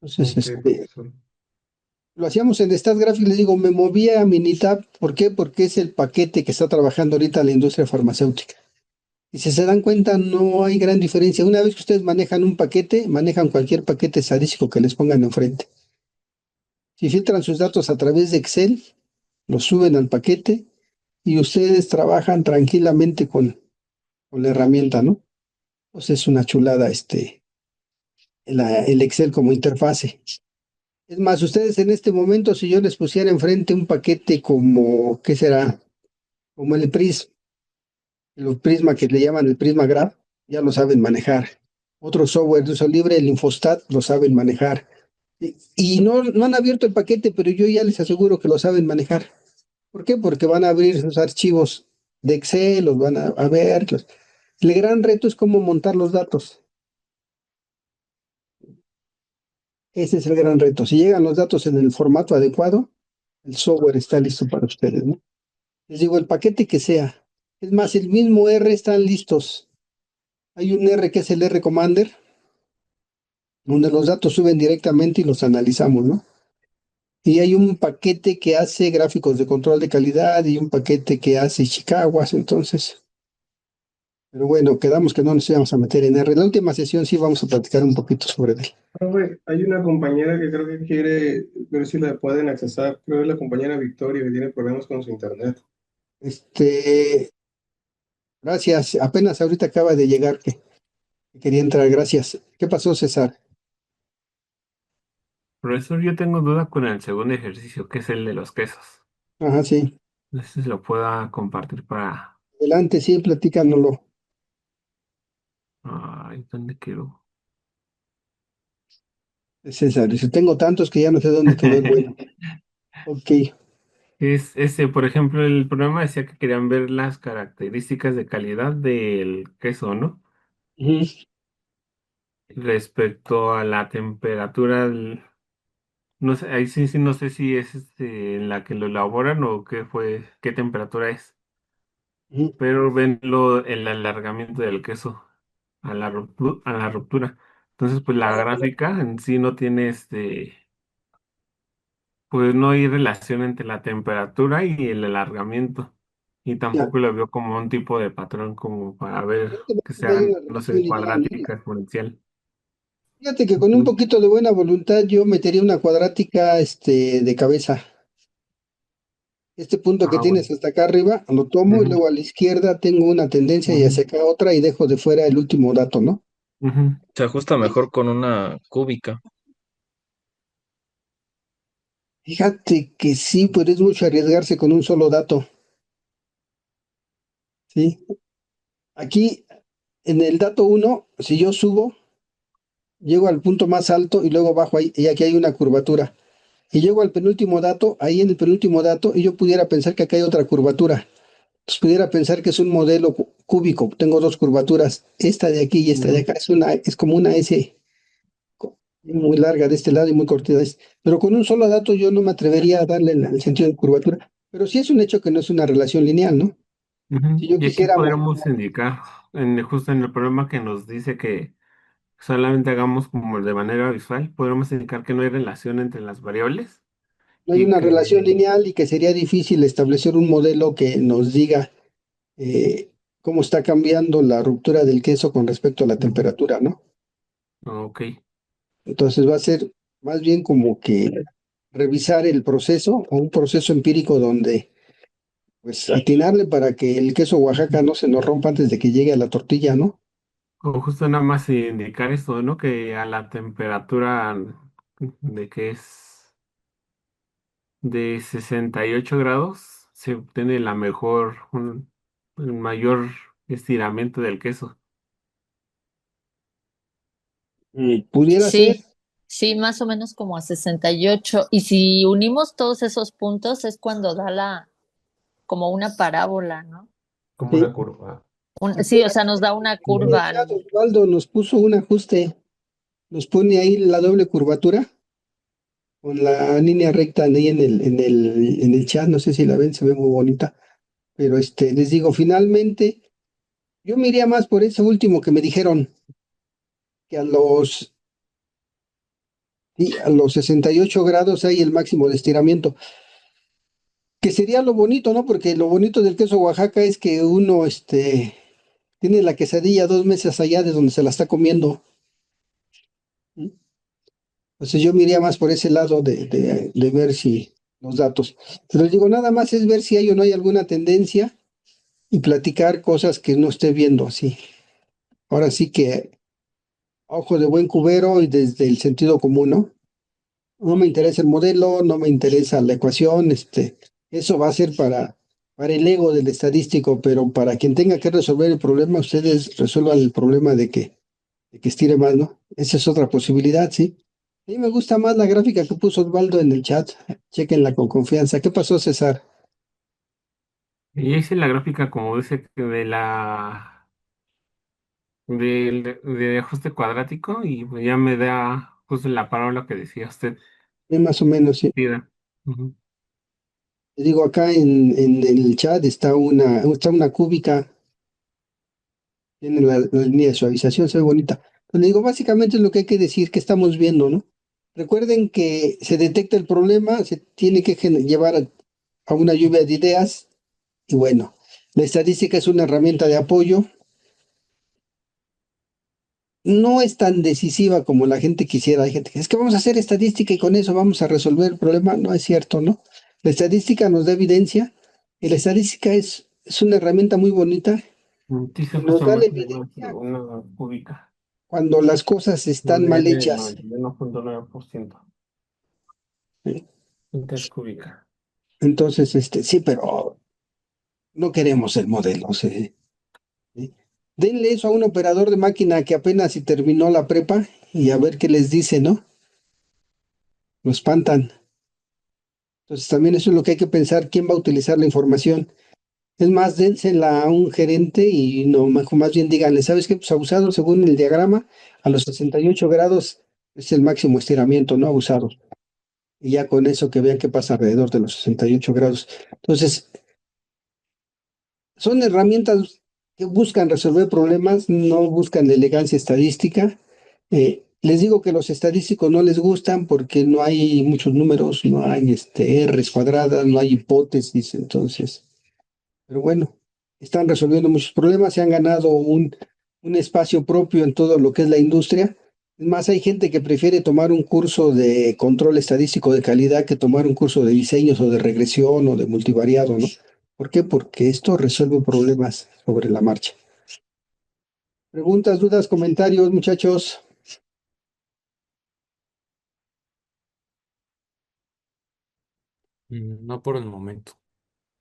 Entonces, ok, profesor. lo hacíamos en Stat Graphics, les digo, me movía a Minitab. ¿Por qué? Porque es el paquete que está trabajando ahorita la industria farmacéutica. Y si se dan cuenta, no hay gran diferencia. Una vez que ustedes manejan un paquete, manejan cualquier paquete estadístico que les pongan enfrente. Si filtran sus datos a través de Excel, los suben al paquete y ustedes trabajan tranquilamente con la herramienta, ¿no? Pues es una chulada el Excel como interfase. Es más, ustedes en este momento, si yo les pusiera enfrente un paquete como, ¿qué será? Como el Prisma que le llaman el Prisma Graph, ya lo saben manejar. Otro software de uso libre, el Infostat, lo saben manejar. Y no han abierto el paquete, pero yo ya les aseguro que lo saben manejar. ¿Por qué? Porque van a abrir sus archivos de Excel, los van a ver. El gran reto es cómo montar los datos. Ese es el gran reto. Si llegan los datos en el formato adecuado, el software está listo para ustedes, ¿no? Les digo, el paquete que sea. Es más, el mismo R están listos. Hay un R que es el R Commander, donde los datos suben directamente y los analizamos, ¿no? Y hay un paquete que hace gráficos de control de calidad y un paquete que hace Chicaguas, entonces. Pero bueno, quedamos que no nos íbamos a meter en R. En la última sesión sí vamos a platicar un poquito sobre él. Profe, hay una compañera que creo que quiere ver si la pueden accesar. Creo que es la compañera Victoria que tiene problemas con su internet. Este, gracias. Apenas ahorita acaba de llegar que quería entrar. Gracias. ¿Qué pasó, César? Profesor, yo tengo duda con el segundo ejercicio, que es el de los quesos. Ajá, sí. No sé si lo pueda compartir para... Adelante, sí, platícanoslo. Ay, ¿dónde quiero? César, dice, tengo tantos que ya no sé dónde quedó el bueno. Ok. Es este, por ejemplo, el programa decía que querían ver las características de calidad del queso, ¿no? Ujú, Respecto a la temperatura, no sé, ahí sí, sí, no sé si es en la que lo elaboran o qué fue, qué temperatura es, ujú. pero ven el alargamiento del queso a la ruptura. Entonces, pues la gráfica en sí no tiene pues no hay relación entre la temperatura y el alargamiento. Y Ya, tampoco lo veo como un tipo de patrón como para ver que aparentemente no hay sean, una no relación sé, lineal, ¿no? cuadrática, exponencial. Fíjate que con un Ujú. poquito de buena voluntad yo metería una cuadrática de cabeza. Este punto que Ah, bueno. tienes hasta acá arriba, lo tomo y Ujú, luego a la izquierda tengo una tendencia y ujú, hacia acá otra y dejo de fuera el último dato, ¿no? ujú. Se ajusta mejor con una cúbica. Fíjate que sí, pero es mucho arriesgarse con un solo dato, ¿sí? Aquí, en el dato uno, si yo subo, llego al punto más alto y luego bajo ahí, y aquí hay una curvatura. Y llego al penúltimo dato, ahí en el penúltimo dato, y yo pudiera pensar que acá hay otra curvatura. Entonces pudiera pensar que es un modelo cúbico. Tengo dos curvaturas, esta de aquí y esta de acá. Es como una S muy larga de este lado y muy cortita de este. Pero con un solo dato yo no me atrevería a darle el sentido de curvatura. Pero sí es un hecho que no es una relación lineal, ¿no? Ujú. Si yo Y aquí quisiera podríamos indicar, justo en el problema que nos dice que solamente hagamos como de manera visual, podemos indicar que no hay relación entre las variables no hay y una relación que, lineal y que sería difícil establecer un modelo que nos diga eh, cómo está cambiando la ruptura del queso con respecto a la ujú, temperatura, ¿no? ok, Entonces va a ser más bien como que revisar el proceso o un proceso empírico donde pues atinarle para que el queso Oaxaca no se nos rompa antes de que llegue a la tortilla, ¿no? o justo nada más indicar esto, ¿no? Que a la temperatura de que es de 68 grados se obtiene la mejor, el mayor estiramiento del queso. Pudiera ser, Sí, sí, más o menos como a 68. Y si unimos todos esos puntos es cuando da como una parábola, ¿no? como sí. una curva. Sí, o sea, nos da una En el curva. chat Osvaldo nos puso un ajuste, nos pone ahí la doble curvatura con la línea recta ahí en el chat, no sé si la ven, se ve muy bonita, pero les digo, finalmente, yo me iría más por ese último que me dijeron, que a los 68 grados hay el máximo de estiramiento, que sería lo bonito, ¿no? Porque lo bonito del queso Oaxaca es que uno, tiene la quesadilla 2 meses allá de donde se la está comiendo. ¿Sí? Entonces yo me iría más por ese lado de ver si los datos. Pero les digo, nada más es ver si hay o no hay alguna tendencia y platicar cosas que no esté viendo así. Ahora sí que a ojo de buen cubero y desde el sentido común, ¿no? No me interesa el modelo, no me interesa la ecuación, eso va a ser para el ego del estadístico, pero para quien tenga que resolver el problema, ustedes resuelvan el problema de que estire más, ¿no? Esa es otra posibilidad, sí. A mí me gusta más la gráfica que puso Osvaldo en el chat. Chéquenla con confianza. ¿Qué pasó, César? Y hice la gráfica como dice que de ajuste cuadrático y pues ya me da justo la parábola que decía usted. Más o menos, sí. Tira. Ujú. Te digo, acá en el chat está una cúbica, tiene la línea de suavización, se ve bonita. Pues le digo, básicamente es lo que hay que decir, que estamos viendo, ¿no? Recuerden que se detecta el problema, se tiene que llevar a una lluvia de ideas y bueno, la estadística es una herramienta de apoyo. No es tan decisiva como la gente quisiera. Hay gente que es que vamos a hacer estadística y con eso vamos a resolver el problema. No es cierto, ¿no? La estadística nos da evidencia y la estadística es una herramienta muy bonita Dice que nos da la justamente evidencia una cúbica. cuando las cosas están Donde mal es del hechas. 91.9%. ¿Sí? Cúbica. Entonces, sí, pero no queremos el modelo. ¿Sí? ¿Sí? Denle eso a un operador de máquina que apenas si terminó la prepa y a ver qué les dice, ¿no? Lo espantan. Entonces, también eso es lo que hay que pensar, quién va a utilizar la información. Es más, dénsela a un gerente y no, más bien díganle, ¿sabes qué? Pues abusado, según el diagrama, a los 68 grados es el máximo estiramiento, no abusado. Y ya con eso que vean qué pasa alrededor de los 68 grados. Entonces, son herramientas que buscan resolver problemas, no buscan la elegancia estadística. Les digo que los estadísticos no les gustan porque no hay muchos números, no hay R's cuadradas, no hay hipótesis, entonces. Pero bueno, están resolviendo muchos problemas, se han ganado un espacio propio en todo lo que es la industria. Es más, hay gente que prefiere tomar un curso de control estadístico de calidad que tomar un curso de diseños o de regresión o de multivariado, ¿no? ¿Por qué? Porque esto resuelve problemas sobre la marcha. Preguntas, dudas, comentarios, muchachos. No por el momento.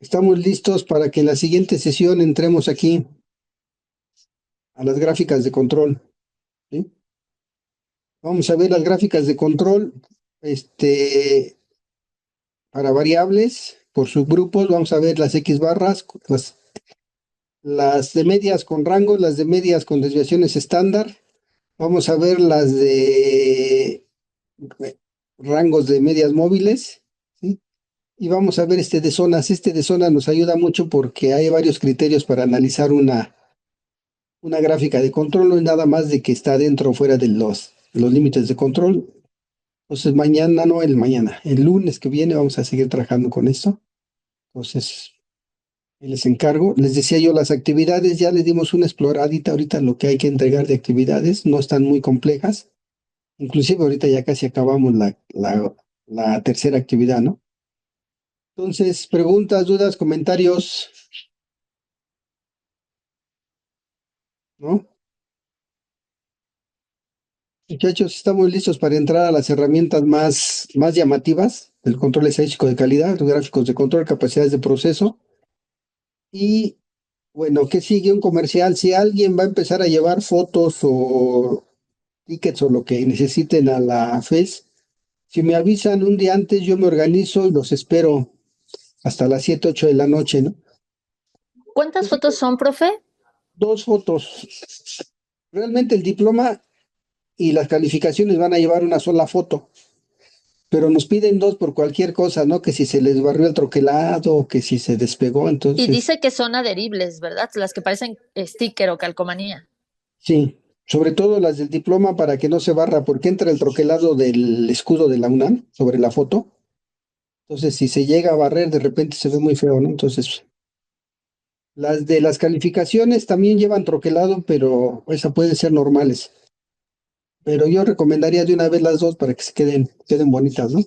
Estamos listos para que en la siguiente sesión entremos aquí a las gráficas de control, ¿sí? Vamos a ver las gráficas de control, para variables por subgrupos. Vamos a ver las X barras, las de medias con rangos, las de medias con desviaciones estándar. Vamos a ver las de rangos de medias móviles, ¿sí? Y vamos a ver de zonas. Este de zona nos ayuda mucho porque hay varios criterios para analizar una gráfica de control. No es nada más de que está dentro o fuera de los límites de control. Entonces el lunes que viene vamos a seguir trabajando con esto. Entonces, les encargo. Les decía yo, las actividades, ya les dimos una exploradita ahorita lo que hay que entregar de actividades, no están muy complejas. Inclusive ahorita ya casi acabamos la tercera actividad, ¿no? Entonces, preguntas, dudas, comentarios, ¿no? Muchachos, estamos listos para entrar a las herramientas más llamativas del control estadístico de calidad, los gráficos de control, capacidades de proceso. Y bueno, ¿qué sigue? Un comercial. Si alguien va a empezar a llevar fotos o tickets o lo que necesiten a la FES, si me avisan un día antes, yo me organizo y los espero hasta las 7, 8 de la noche, ¿no? ¿Cuántas fotos son, profe? 2 fotos. Realmente el diploma y las calificaciones van a llevar una sola foto, pero nos piden 2 por cualquier cosa, ¿no? Que si se les barrió el troquelado, o que si se despegó, Y entonces, dice que son adheribles, ¿verdad? Las que parecen sticker o calcomanía. sí, sobre todo las del diploma para que no se barra, porque entra el troquelado del escudo de la UNAM sobre la foto. Entonces, si se llega a barrer, de repente se ve muy feo, ¿no? Entonces, las de las calificaciones también llevan troquelado, pero esas pueden ser normales. Pero yo recomendaría de una vez las 2 para que se queden bonitas, ¿no?